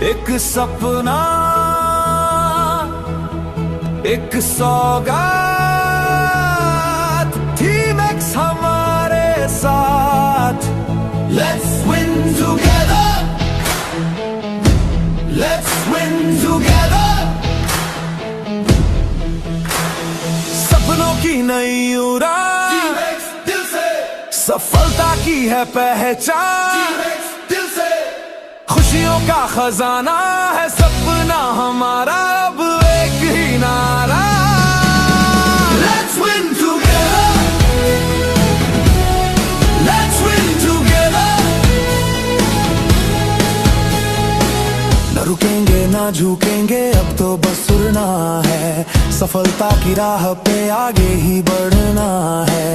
एक सपना, एक सौगात थी मैक्स हमारे साथ। Let's win together, let's win together। सपनों की नई उड़ान, दिल से सफलता की है पहचान। दिल से खुशियों का खजाना है सपना हमारा, अब एक ही नारा। Let's win together, let's win together। न रुकेंगे ना झुकेंगे, अब तो बस उड़ना है, सफलता की राह पे आगे ही बढ़ना है।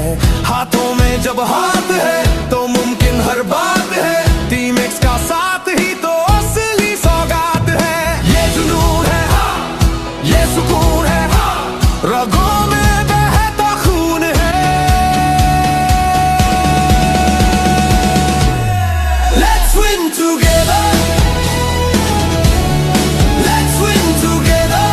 हाथों में जब हाथ है तो मुमकिन हर बात है, टीम एक्स का साथ ही तो असली सौगात है। ये जुनून है, ये सुकून है, रगों में बहता खून है। Let's win together, let's win together।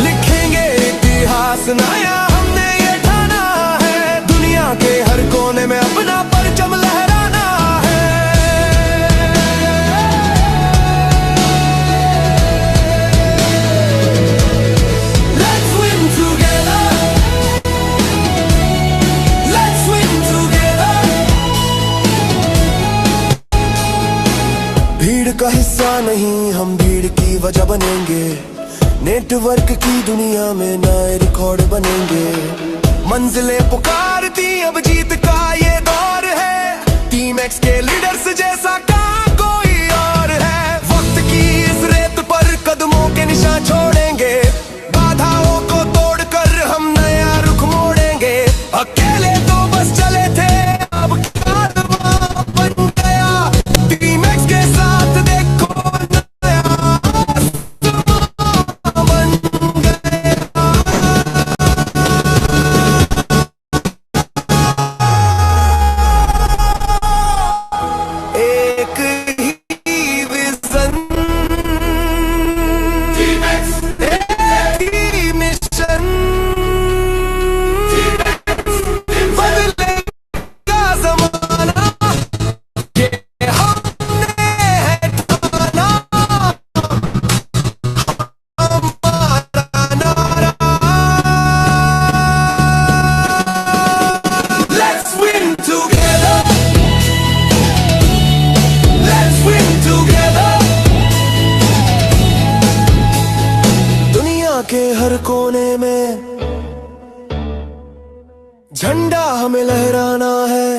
लिखेंगे इतिहास नया, हमने ये ठाना है, दुनिया के हर कोने में अपना परचम लहराना है। Let's win together, let's win together। भीड़ का हिस्सा नहीं, हम भीड़ की वजह बनेंगे, नेटवर्क की दुनिया में नए रिकॉर्ड बनेंगे। मंजिलें पुकारती अब जीत का ये दौर है, टीम एक्स के लीडर्स जैसा कहाँ कोई और है। वक्त की इस रेत पर कदमों के निशान छोड़ेंगे, बाधाओं को तोड़कर हम नया रुख मोड़ेंगे। अकेले तो बस चले थे, अब कारवां बन गया, टीम एक्स के साथ देखो नया आसमां बन गया। एक ही विजन, एक ही मिशन, बदलेगा जमाना, ये हमने है ठाना, हमारा नारा। Let's win together, let's win together। दुनिया के हर कोने में झंडा हमें लहराना है,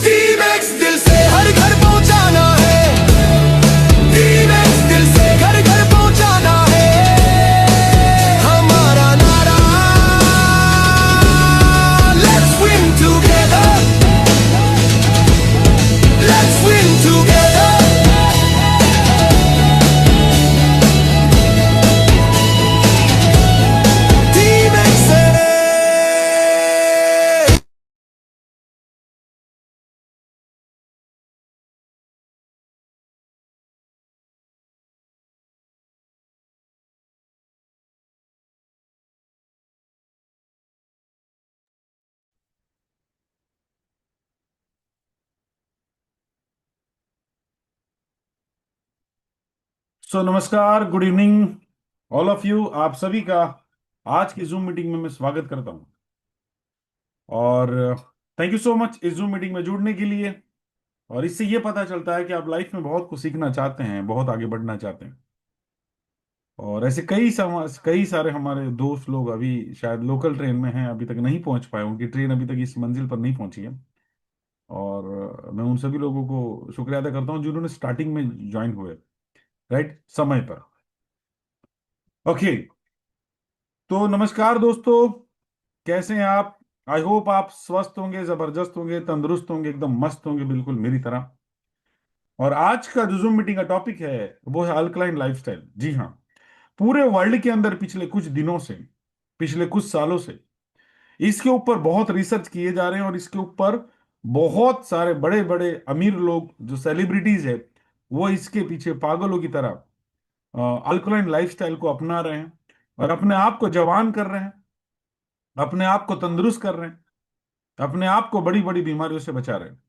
टीम एक्स दिल से हर घर पहुंचाना है, टीम एक्स दिल से घर घर पहुंचाना है, हमारा नारा। Let's win together, let's win together। Team x से नमस्कार, good evening all of you. आप सभी का आज की जूम मीटिंग में मैं स्वागत करता हूं और थैंक यू सो मच इस जूम मीटिंग में जुड़ने के लिए। और इससे ये पता चलता है कि आप लाइफ में बहुत कुछ सीखना चाहते हैं, बहुत आगे बढ़ना चाहते हैं। और ऐसे कई सारे हमारे दोस्त लोग अभी शायद लोकल ट्रेन में हैं, अभी तक नहीं पहुंच पाए, उनकी ट्रेन अभी तक इस मंजिल पर नहीं पहुंची है। और मैं उन सभी लोगों को शुक्रिया अदा करता हूं जिन्होंने स्टार्टिंग में ज्वाइन हुए, राइट, समय पर। ओके, तो नमस्कार दोस्तों, कैसे हैं आप? आई होप आप स्वस्थ होंगे, जबरदस्त होंगे, तंदुरुस्त होंगे, एकदम मस्त होंगे, बिल्कुल मेरी तरह। और आज का जो जूम मीटिंग का टॉपिक है वो है अल्कलाइन लाइफस्टाइल। जी हाँ, पूरे वर्ल्ड के अंदर पिछले कुछ दिनों से, पिछले कुछ सालों से इसके ऊपर बहुत रिसर्च किए जा रहे हैं और इसके ऊपर बहुत सारे बड़े बड़े अमीर लोग जो सेलिब्रिटीज है, वो इसके पीछे पागलों की तरह अल्कलाइन लाइफस्टाइल को अपना रहे हैं और अपने आप को जवान कर रहे हैं, अपने आप को तंदुरुस्त कर रहे हैं, अपने आप को बड़ी बड़ी बीमारियों से बचा रहे हैं।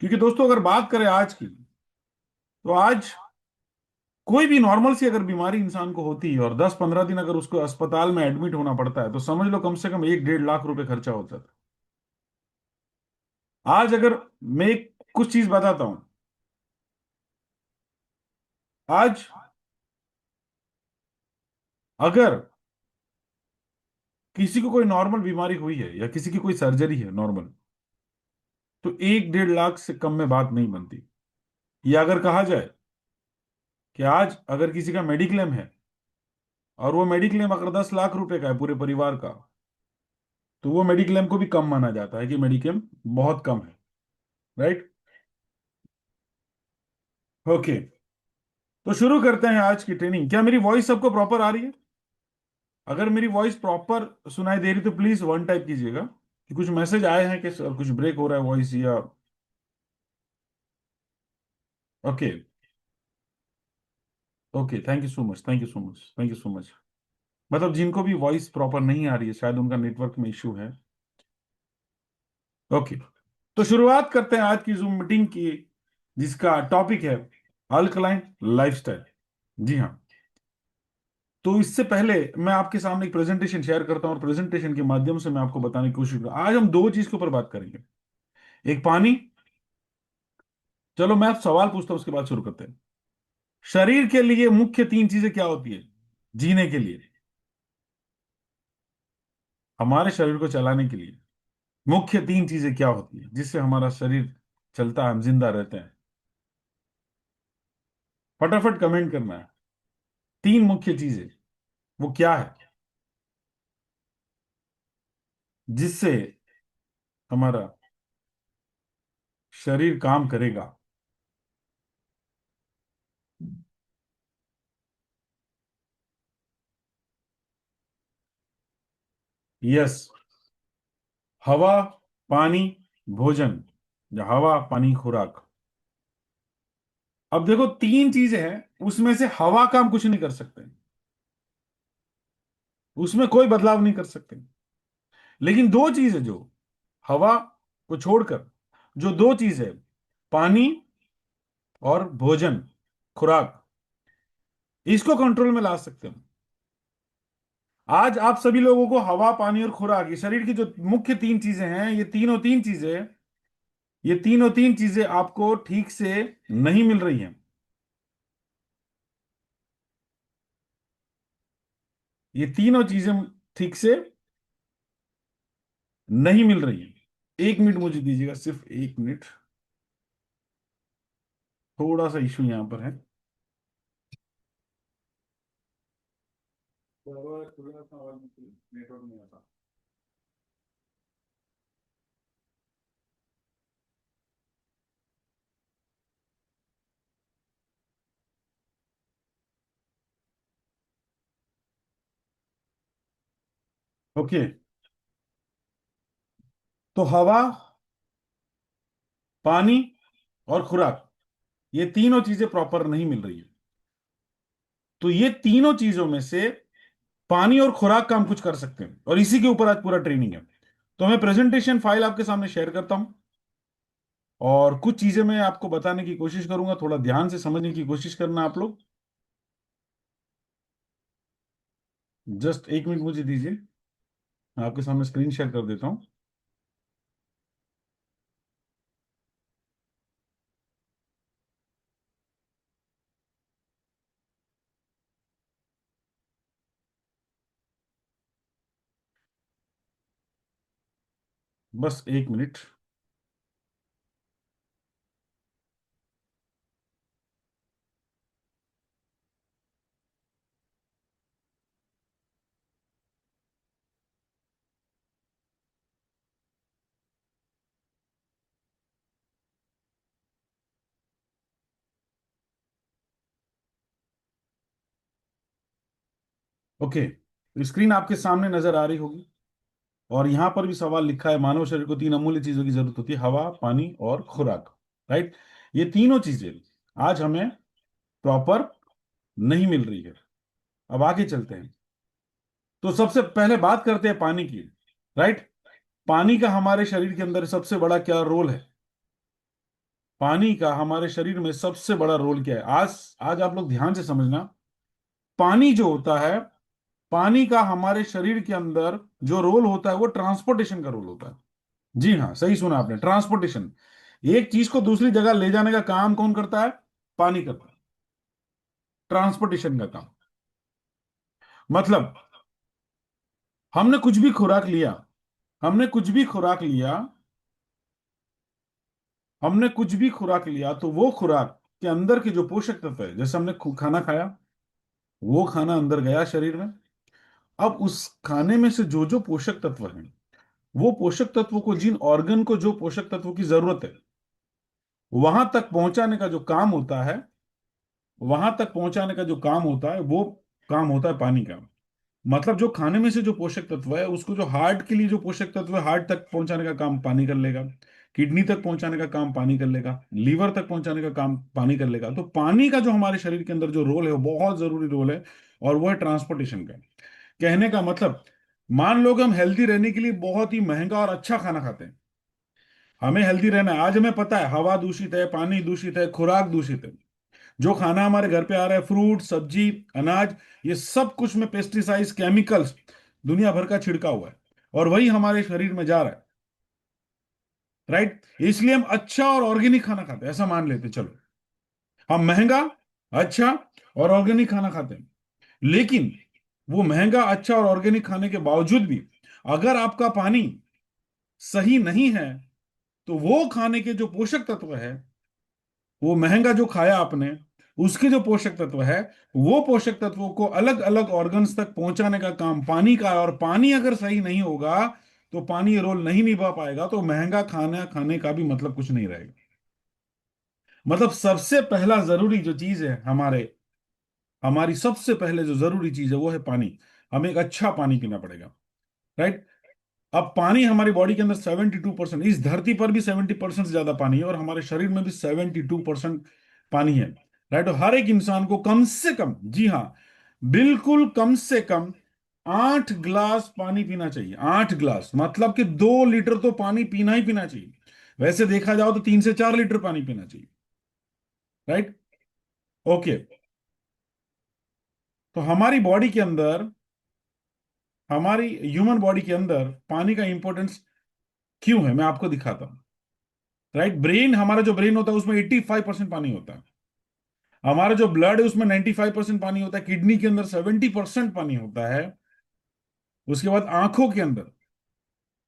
क्योंकि दोस्तों, अगर बात करें आज की, तो आज कोई भी नॉर्मल सी अगर बीमारी इंसान को होती है और 10-15 दिन अगर उसको अस्पताल में एडमिट होना पड़ता है, तो समझ लो कम से कम 1-1.5 लाख रुपए खर्चा हो जाता है। आज अगर मैं कुछ चीज बताता हूं, आज अगर किसी को कोई नॉर्मल बीमारी हुई है या किसी की कोई सर्जरी है नॉर्मल, तो 1-1.5 लाख से कम में बात नहीं बनती। या अगर कहा जाए कि आज अगर किसी का मेडिक्लेम है और वो मेडिक्लेम अगर 10 लाख रुपए का है पूरे परिवार का, तो वो मेडिक्लेम को भी कम माना जाता है कि मेडिक्लेम बहुत कम है। राइट। ओके, तो शुरू करते हैं आज की ट्रेनिंग। क्या मेरी वॉइस सबको प्रॉपर आ रही है? अगर मेरी वॉइस प्रॉपर सुनाई दे रही तो प्लीज वन टाइप कीजिएगा, कि कुछ मैसेज आए हैं कि सर कुछ ब्रेक हो रहा है वॉइस या। Okay. Okay, thank you so much, thank you so much, thank you so much. मतलब जिनको भी वॉइस प्रॉपर नहीं आ रही है, शायद उनका नेटवर्क में इशू है। ओके, तो शुरुआत करते हैं आज की जूम मीटिंग की, जिसका टॉपिक है अल्कलाइन लाइफस्टाइल। जी हाँ। तो इससे पहले मैं आपके सामने एक प्रेजेंटेशन शेयर करता हूं और प्रेजेंटेशन के माध्यम से मैं आपको बताने की कोशिश करूंगा। आज हम दो चीज के ऊपर बात करेंगे, एक पानी। चलो मैं आप सवाल पूछता हूं, उसके बाद शुरू करते हैं। शरीर के लिए मुख्य तीन चीजें क्या होती है जीने के लिए? हमारे शरीर को चलाने के लिए मुख्य तीन चीजें क्या होती है जिससे हमारा शरीर चलता है, हम जिंदा रहते हैं? फटाफट कमेंट करना है। तीन मुख्य चीजें वो क्या है जिससे हमारा शरीर काम करेगा? यस। हवा, पानी, भोजन, या हवा पानी खुराक। अब देखो, तीन चीजें हैं, उसमें से हवा का हम कुछ नहीं कर सकते, उसमें कोई बदलाव नहीं कर सकते। लेकिन दो चीजें जो हवा को छोड़कर, जो दो चीज है, पानी और भोजन, खुराक, इसको कंट्रोल में ला सकते हैं। आज आप सभी लोगों को हवा, पानी और खुराक, ये शरीर की जो मुख्य तीन चीजें हैं, ये तीनों तीन चीजें आपको ठीक से नहीं मिल रही हैं। ये तीनों चीजें ठीक से नहीं मिल रही हैं। एक मिनट मुझे दीजिएगा, सिर्फ एक मिनट। थोड़ा सा इशू यहां पर है। थोड़ा सा और नेटवर्क नहीं आता। ओके, तो हवा, पानी और खुराक, ये तीनों चीजें प्रॉपर नहीं मिल रही है। तो ये तीनों चीजों में से पानी और खुराक का हम कुछ कर सकते हैं, और इसी के ऊपर आज पूरा ट्रेनिंग है। तो मैं प्रेजेंटेशन फाइल आपके सामने शेयर करता हूं और कुछ चीजें मैं आपको बताने की कोशिश करूंगा। थोड़ा ध्यान से समझने की कोशिश करना आप लोग। जस्ट एक मिनट मुझे दीजिए, मैं आपके सामने स्क्रीन शेयर कर देता हूं। बस एक मिनट। ओके, स्क्रीन आपके सामने नजर आ रही होगी। और यहां पर भी सवाल लिखा है, मानव शरीर को तीन अमूल्य चीजों की जरूरत होती है, हवा, पानी और खुराक। राइट। ये तीनों चीजें आज हमें प्रॉपर नहीं मिल रही है। अब आगे चलते हैं। तो सबसे पहले बात करते हैं पानी की। राइट। पानी का हमारे शरीर के अंदर सबसे बड़ा क्या रोल है? पानी का हमारे शरीर में सबसे बड़ा रोल क्या है? आज आज आप लोग ध्यान से समझना। पानी जो होता है, पानी का हमारे शरीर के अंदर जो रोल होता है वो ट्रांसपोर्टेशन का रोल होता है। जी हाँ, सही सुना आपने, ट्रांसपोर्टेशन। एक चीज को दूसरी जगह ले जाने का काम कौन करता है? पानी करता है, ट्रांसपोर्टेशन का काम। मतलब हमने कुछ भी खुराक लिया, हमने कुछ भी खुराक लिया, हमने कुछ भी खुराक लिया, तो वो खुराक के अंदर के जो पोषक तत्व है, जैसे हमने खाना खाया, वो खाना अंदर गया शरीर में। अब उस खाने में से जो जो पोषक तत्व हैं, वो पोषक तत्वों को, जिन ऑर्गन को जो पोषक तत्वों की जरूरत है, वहां तक पहुंचाने का जो काम होता है, वहां तक पहुंचाने का जो काम होता है, वो काम होता है पानी का। मतलब जो खाने में से जो पोषक तत्व है, उसको जो हार्ट के लिए जो पोषक तत्व है, हार्ट तक पहुंचाने का काम पानी कर लेगा। किडनी तक पहुंचाने का काम पानी कर लेगा। लीवर तक पहुंचाने का काम पानी कर लेगा। तो पानी का जो हमारे शरीर के अंदर जो रोल है, वो बहुत जरूरी रोल है, और वो है ट्रांसपोर्टेशन का। कहने का मतलब, मान लो कि हम हेल्दी रहने के लिए बहुत ही महंगा और अच्छा खाना खाते हैं। हमें हेल्दी रहना है, आज हमें पता है हवा दूषित है, पानी दूषित है, खुराक दूषित है। जो खाना हमारे घर पे आ रहा है, फ्रूट, सब्जी, अनाज, ये सब कुछ में पेस्टिसाइड्स, केमिकल्स, दुनिया भर का छिड़का हुआ है, और वही हमारे शरीर में जा रहा है। राइट। इसलिए हम अच्छा और ऑर्गेनिक खाना खाते हैं, ऐसा मान लेते हैं, चलो। हम महंगा, अच्छा और ऑर्गेनिक खाना खाते हैं। लेकिन वो महंगा, अच्छा और ऑर्गेनिक खाने के बावजूद भी, अगर आपका पानी सही नहीं है, तो वो खाने के जो पोषक तत्व है, वो महंगा जो खाया आपने, उसके जो पोषक तत्व है, वो पोषक तत्वों को अलग अलग ऑर्गन्स तक पहुंचाने का काम पानी का है। और पानी अगर सही नहीं होगा, तो पानी ये रोल नहीं निभा पाएगा, तो महंगा खाना खाने का भी मतलब कुछ नहीं रहेगा। मतलब सबसे पहला जरूरी जो चीज है, हमारी सबसे पहले जो जरूरी चीज है, वो है पानी। हमें एक अच्छा पानी पीना पड़ेगा। राइट। अब पानी हमारी बॉडी के अंदर 72%, इस धरती पर भी 70% से ज्यादा पानी है, और हमारे शरीर में भी 72% पानी है। राइट। और हर एक इंसान को कम से कम, जी हाँ, बिल्कुल कम से कम 8 गिलास पानी पीना चाहिए। 8 गिलास मतलब कि 2 लीटर तो पानी पीना ही पीना चाहिए। वैसे देखा जाओ तो 3 से 4 लीटर पानी पीना चाहिए। राइट। ओके। तो हमारी बॉडी के अंदर, हमारी ह्यूमन बॉडी के अंदर पानी का इंपॉर्टेंस क्यों है, मैं आपको दिखाता हूं। राइट। ब्रेन, हमारा जो ब्रेन होता है, उसमें 85% पानी होता है। हमारा जो ब्लड है, उसमें 95% पानी होता है। किडनी के अंदर 70% पानी होता है। उसके बाद आंखों के अंदर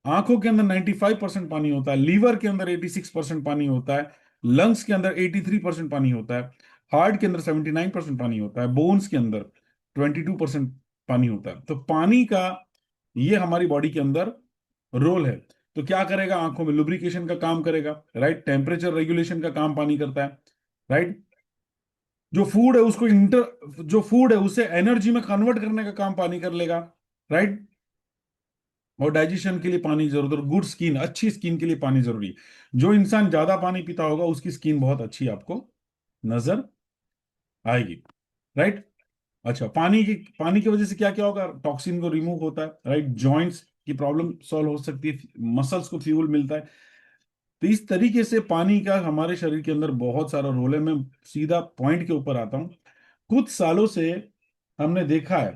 95% पानी होता है। लीवर के अंदर 86% पानी होता है। लंग्स के अंदर 83% पानी होता है। हार्ट के अंदर 79% पानी होता है। बोन्स के अंदर 22% पानी होता है। तो पानी का ये हमारी बॉडी के अंदर रोल है। तो क्या करेगा? आंखों में लुब्रिकेशन का काम करेगा। राइट। टेम्परेचर रेगुलेशन का काम पानी करता है। राइट। जो फूड है उसे एनर्जी में कन्वर्ट करने का काम पानी कर लेगा। राइट। और डाइजेशन के लिए पानी जरूरत है। गुड स्किन, अच्छी स्किन के लिए पानी जरूरी है। जो इंसान ज्यादा पानी पीता होगा, उसकी स्किन बहुत अच्छी आपको नजर आएगी। राइट। अच्छा, पानी की वजह से क्या क्या होगा? टॉक्सिन को रिमूव होता है। राइट। जॉइंट्स की प्रॉब्लम सॉल्व हो सकती है, मसल्स को फ्यूल मिलता है। तो इस तरीके से पानी का हमारे शरीर के अंदर बहुत सारा रोल है। मैं सीधा पॉइंट के ऊपर आता हूं। कुछ सालों से हमने देखा है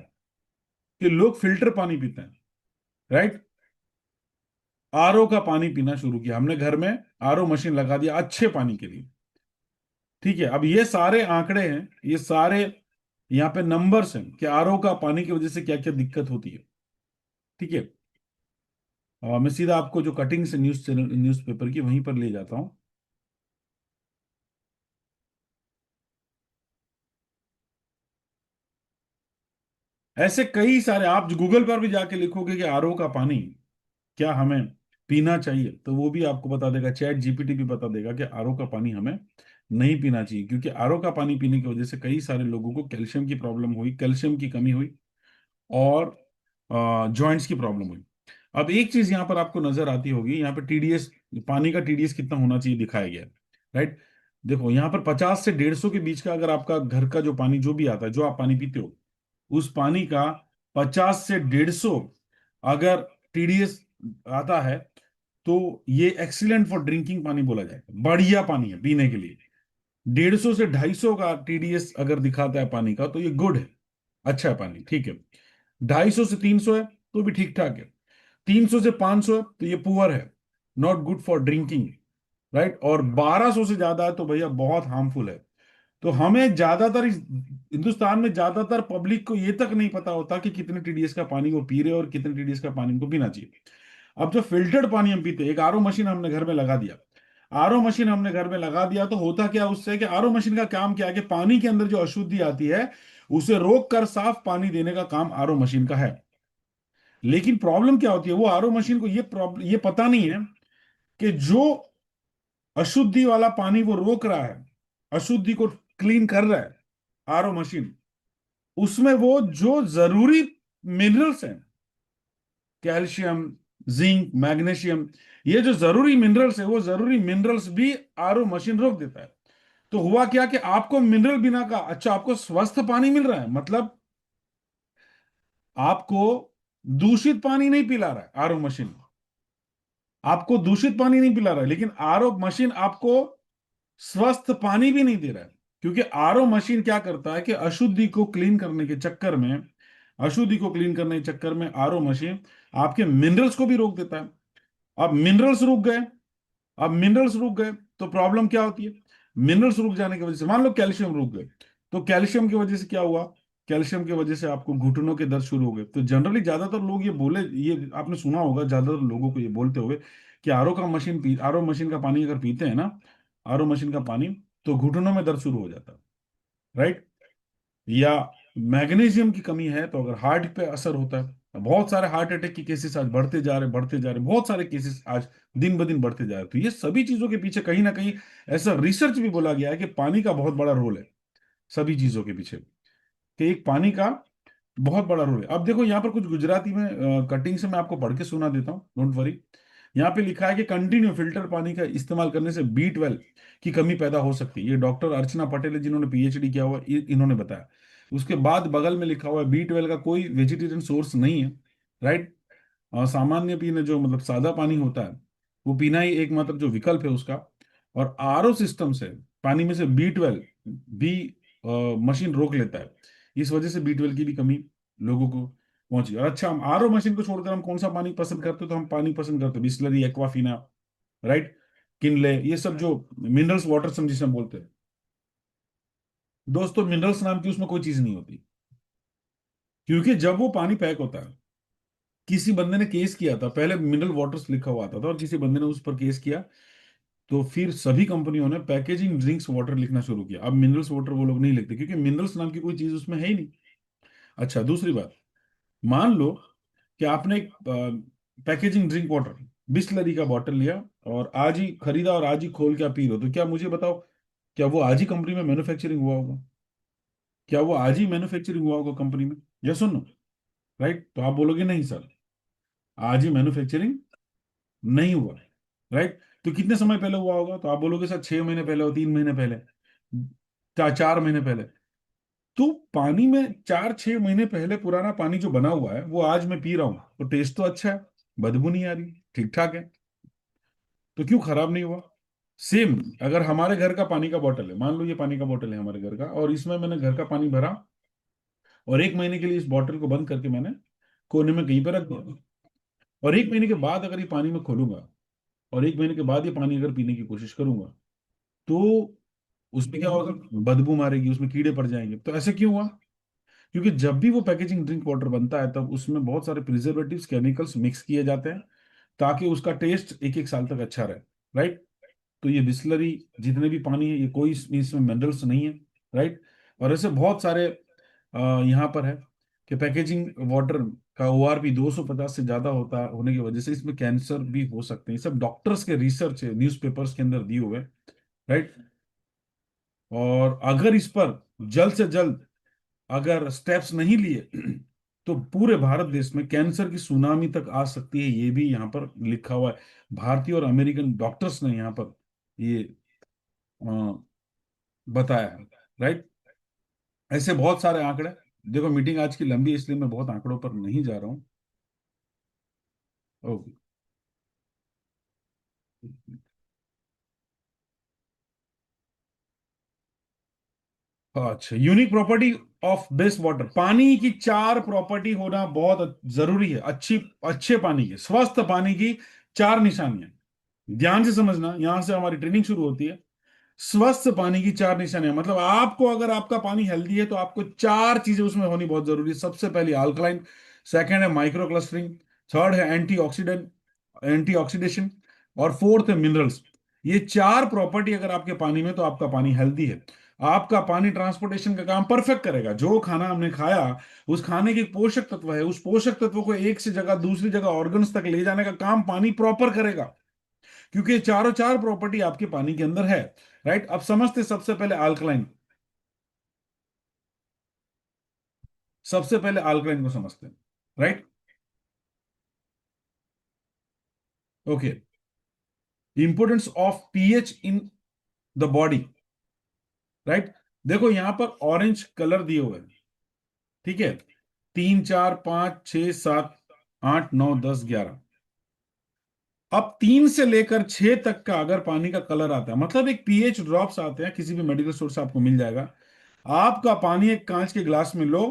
कि लोग फिल्टर पानी पीते हैं। राइट। आरओ का पानी पीना शुरू किया हमने, घर में आरओ मशीन लगा दिया अच्छे पानी के लिए। ठीक है। अब ये सारे आंकड़े हैं, ये सारे यहाँ पे नंबर्स हैं कि आरओ का पानी की वजह से क्या क्या दिक्कत होती है। ठीक है। मैं सीधा आपको जो कटिंग से न्यूज़पेपर की, वहीं पर ले जाता हूं। ऐसे कई सारे, आप जो गूगल पर भी जाके लिखोगे कि आरओ का पानी क्या हमें पीना चाहिए, तो वो भी आपको बता देगा। चैट जीपीटी भी बता देगा कि आरओ का पानी हमें नहीं पीना चाहिए, क्योंकि आरओ का पानी पीने की वजह से कई सारे लोगों को कैल्शियम की प्रॉब्लम हुई, कैल्शियम की कमी हुई, और जॉइंट्स की प्रॉब्लम हुई। अब एक चीज यहाँ पर आपको नजर आती होगी, यहाँ पर टीडीएस, पानी का टीडीएस कितना होना चाहिए दिखाया गया है, राइट। देखो यहाँ पर 50 से 150 के बीच का अगर आपका घर का जो पानी जो भी आता है, जो आप पानी पीते हो, उस पानी का 50 से 150 अगर टीडीएस आता है, तो ये एक्सीलेंट फॉर ड्रिंकिंग पानी बोला जाएगा, बढ़िया पानी है पीने के लिए। 150 से 250 का टीडीएस अगर दिखाता है पानी का, तो ये गुड है, अच्छा है पानी, ठीक है। 250 से 300 है तो भी ठीक ठाक है। 300 से 500 है तो ये पुअर है, not good for drinking, right. और 1200 से ज्यादा है तो भैया बहुत हार्मफुल है। तो हमें ज्यादातर हिंदुस्तान में ज्यादातर पब्लिक को ये तक नहीं पता होता कि कितने टीडीएस का पानी वो पी रहे हैं और कितने टीडीएस का पानी उनको पीना चाहिए। अब जो फिल्टर्ड पानी हम पीते हैं, एक आरओ मशीन हमने घर में लगा दिया, आरओ मशीन हमने घर में लगा दिया, तो होता क्या उससे कि आरओ मशीन का काम क्या है कि पानी के अंदर जो अशुद्धि आती है उसे रोक कर साफ पानी देने का काम आरओ मशीन का है। लेकिन प्रॉब्लम क्या होती है, वो आरओ मशीन को ये प्रॉब्लम, ये पता नहीं है कि जो अशुद्धि वाला पानी वो रोक रहा है, अशुद्धि को क्लीन कर रहा है आरओ मशीन, उसमें वो जो जरूरी मिनरल्स हैं, कैल्शियम, जिंक, मैग्नीशियम, ये जो जरूरी मिनरल्स है, वो जरूरी मिनरल्स भी आरओ मशीन रोक देता है। तो हुआ क्या कि आपको मिनरल बिना का, अच्छा आपको स्वस्थ पानी मिल रहा है, मतलब आपको दूषित पानी नहीं पिला रहा है आरओ मशीन, आपको दूषित पानी नहीं पिला रहा है, लेकिन आरओ मशीन आपको स्वस्थ पानी भी नहीं दे रहा है। क्योंकि आरओ मशीन क्या करता है कि अशुद्धि को क्लीन करने के चक्कर में, अशुद्धि को क्लीन करने के चक्कर में आरओ मशीन आपके मिनरल्स को भी रोक देता है। अब मिनरल्स रुक गए, अब मिनरल्स रुक गए तो प्रॉब्लम क्या होती है, मिनरल्स रुक जाने की वजह से, मान लो कैल्शियम रुक गए, तो कैल्शियम की वजह से क्या हुआ, कैल्शियम की वजह से आपको घुटनों के दर्द शुरू हो गए। तो जनरली ज्यादातर लोग ये बोले, ये आपने सुना होगा ज्यादातर लोगों को ये बोलते हुए कि आरओ मशीन का पानी अगर पीते हैं ना, आरओ मशीन का पानी, तो घुटनों में दर्द शुरू हो जाता है, राइट। या मैग्नीशियम की कमी है तो अगर हार्ट पे असर होता है, बहुत सारे हार्ट अटैक के केसेस आज बढ़ते जा रहे, बढ़ते जा रहे, बहुत सारे केसेस आज दिन ब दिन बढ़ते जा रहे। तो ये सभी चीजों के पीछे कहीं ना कहीं ऐसा रिसर्च भी बोला गया है कि पानी का बहुत बड़ा रोल है सभी चीजों के पीछे, कि एक पानी का बहुत बड़ा रोल है। अब देखो यहाँ पर कुछ गुजराती में कटिंग से मैं आपको पढ़ के सुना देता हूँ, डोंट वरी। यहाँ पे लिखा है कि कंटिन्यू फिल्टर पानी का इस्तेमाल करने से B12 की कमी पैदा हो सकती है। ये डॉक्टर अर्चना पटेल है जिन्होंने पीएचडी किया हुआ, इन्होंने बताया। उसके बाद बगल में लिखा हुआ है B12 का कोई वेजिटेरियन सोर्स नहीं है, राइट। सामान्य पीने जो मतलब सादा पानी होता है, वो पीना ही एकमात्र जो विकल्प है उसका। और आरओ सिस्टम से पानी में से B12 भी मशीन रोक लेता है। इस वजह से B12 की भी कमी लोगों को पहुंची। और अच्छा, हम आरओ मशीन को छोड़कर हम कौन सा पानी पसंद करते हैं, तो हम पानी पसंद करते हैं बिस्लरी, एक्वाफिना, राइट, किनले, ये सब जो मिनरल्स वाटर हम जिसे हम बोलते हैं। दोस्तों मिनरल्स नाम की उसमें कोई चीज नहीं होती, क्योंकि जब वो पानी पैक होता है, किसी बंदे ने केस किया था, पहले मिनरल वाटर्स लिखा हुआ आता था और किसी बंदे ने उस पर केस किया, तो फिर सभी कंपनियों ने पैकेजिंग ड्रिंक्स वाटर लिखना शुरू किया। अब मिनरल्स वाटर वो लोग नहीं लिखते क्योंकि मिनरल्स नाम की कोई चीज उसमें है ही नहीं। अच्छा, दूसरी बात, मान लो कि आपने एक पैकेजिंग ड्रिंक वाटर बिस्लरी का बॉटल लिया और आज ही खरीदा और आज ही खोल के आप पी रहे हो, तो क्या मुझे बताओ, क्या वो आज ही कंपनी में मैन्युफैक्चरिंग हुआ होगा? क्या वो आज ही मैन्युफैक्चरिंग हुआ होगा कंपनी में? यस और नो? राइट। तो आप बोलोगे नहीं सर, आज ही मैन्युफैक्चरिंग नहीं हुआ, राइट। तो कितने समय पहले हुआ होगा? तो आप बोलोगे सर 6 महीने पहले और 3 महीने पहले, 4 महीने पहले। तो पानी में 4-6 महीने पहले पुराना पानी जो बना हुआ है वो आज मैं पी रहा हूं, तो टेस्ट तो अच्छा है, बदबू नहीं आ रही, ठीक ठाक है, तो क्यों खराब नहीं हुआ? सेम अगर हमारे घर का पानी का बॉटल है, मान लो ये पानी का बॉटल है हमारे घर का, और इसमें मैंने घर का पानी भरा और 1 महीने के लिए इस बॉटल को बंद करके मैंने कोने में कहीं पर रख दिया, और 1 महीने के बाद अगर ये पानी में खोलूंगा और 1 महीने के बाद ये पानी अगर पीने की कोशिश करूंगा, तो उसमें क्या होगा? बदबू मारेगी, उसमें कीड़े पड़ जाएंगे। तो ऐसे क्यों हुआ? क्योंकि जब भी वो पैकेजिंग ड्रिंक वाटर बनता है तब उसमें बहुत सारे प्रिजर्वेटिव्स, केमिकल्स मिक्स किए जाते हैं ताकि उसका टेस्ट 1-1 साल तक अच्छा रहे, राइट। तो ये बिस्लरी जितने भी पानी है, ये कोई इसमें मिनरल्स नहीं है, राइट। और ऐसे बहुत सारे यहाँ पर है कि पैकेजिंग वाटर का ORP 250 से ज्यादा होता होने की वजह से इसमें कैंसर भी हो सकते हैं। ये सब डॉक्टर्स के रिसर्च है, न्यूज़पेपर्स के अंदर दिए हुए, राइट। और अगर इस पर जल्द से जल्द अगर स्टेप्स नहीं लिए तो पूरे भारत देश में कैंसर की सुनामी तक आ सकती है, ये भी यहाँ पर लिखा हुआ है। भारतीय और अमेरिकन डॉक्टर्स ने यहाँ पर ये अ, बताया है। राइट। ऐसे बहुत सारे आंकड़े। देखो मीटिंग आज की लंबी है, इसलिए मैं बहुत आंकड़ों पर नहीं जा रहा हूँ। ओके। अच्छा, unique property of best water. पानी की चार प्रॉपर्टी होना बहुत जरूरी है। अच्छी, अच्छे पानी की, स्वस्थ पानी की चार निशानियां। ध्यान से समझना, यहां से हमारी ट्रेनिंग शुरू होती है। स्वस्थ पानी की चार निशानियां, मतलब आपको, अगर आपका पानी हेल्दी है तो आपको चार चीजें उसमें होनी बहुत जरूरी है। सबसे पहली अल्कलाइन, सेकंड है माइक्रो क्लस्टरिंग, थर्ड है एंटीऑक्सीडेंट, एंटीऑक्सीडेशन, और फोर्थ है मिनरल्स। ये चार प्रॉपर्टी अगर आपके पानी में, तो आपका पानी हेल्दी है। आपका पानी ट्रांसपोर्टेशन का काम परफेक्ट करेगा। जो खाना हमने खाया, उस खाने के पोषक तत्व है, उस पोषक तत्व को एक से जगह दूसरी जगह ऑर्गन्स तक ले जाने का काम पानी प्रॉपर करेगा, क्योंकि ये चारों चार प्रॉपर्टी आपके पानी के अंदर है। राइट। अब समझते सबसे पहले अल्कलाइन। सबसे पहले अल्कलाइन को समझते हैं। Right. Okay. Importance of pH in the body. Right. देखो यहां पर ऑरेंज कलर दिए हुए हैं। ठीक है। 3, 4, 5, 6, 7, 8, 9, 10, 11। अब 3 से लेकर 6 तक का अगर पानी का कलर आता है, मतलब एक पीएच ड्रॉप्स आते हैं, किसी भी मेडिकल स्टोर से आपको मिल जाएगा। आपका पानी एक कांच के ग्लास में लो,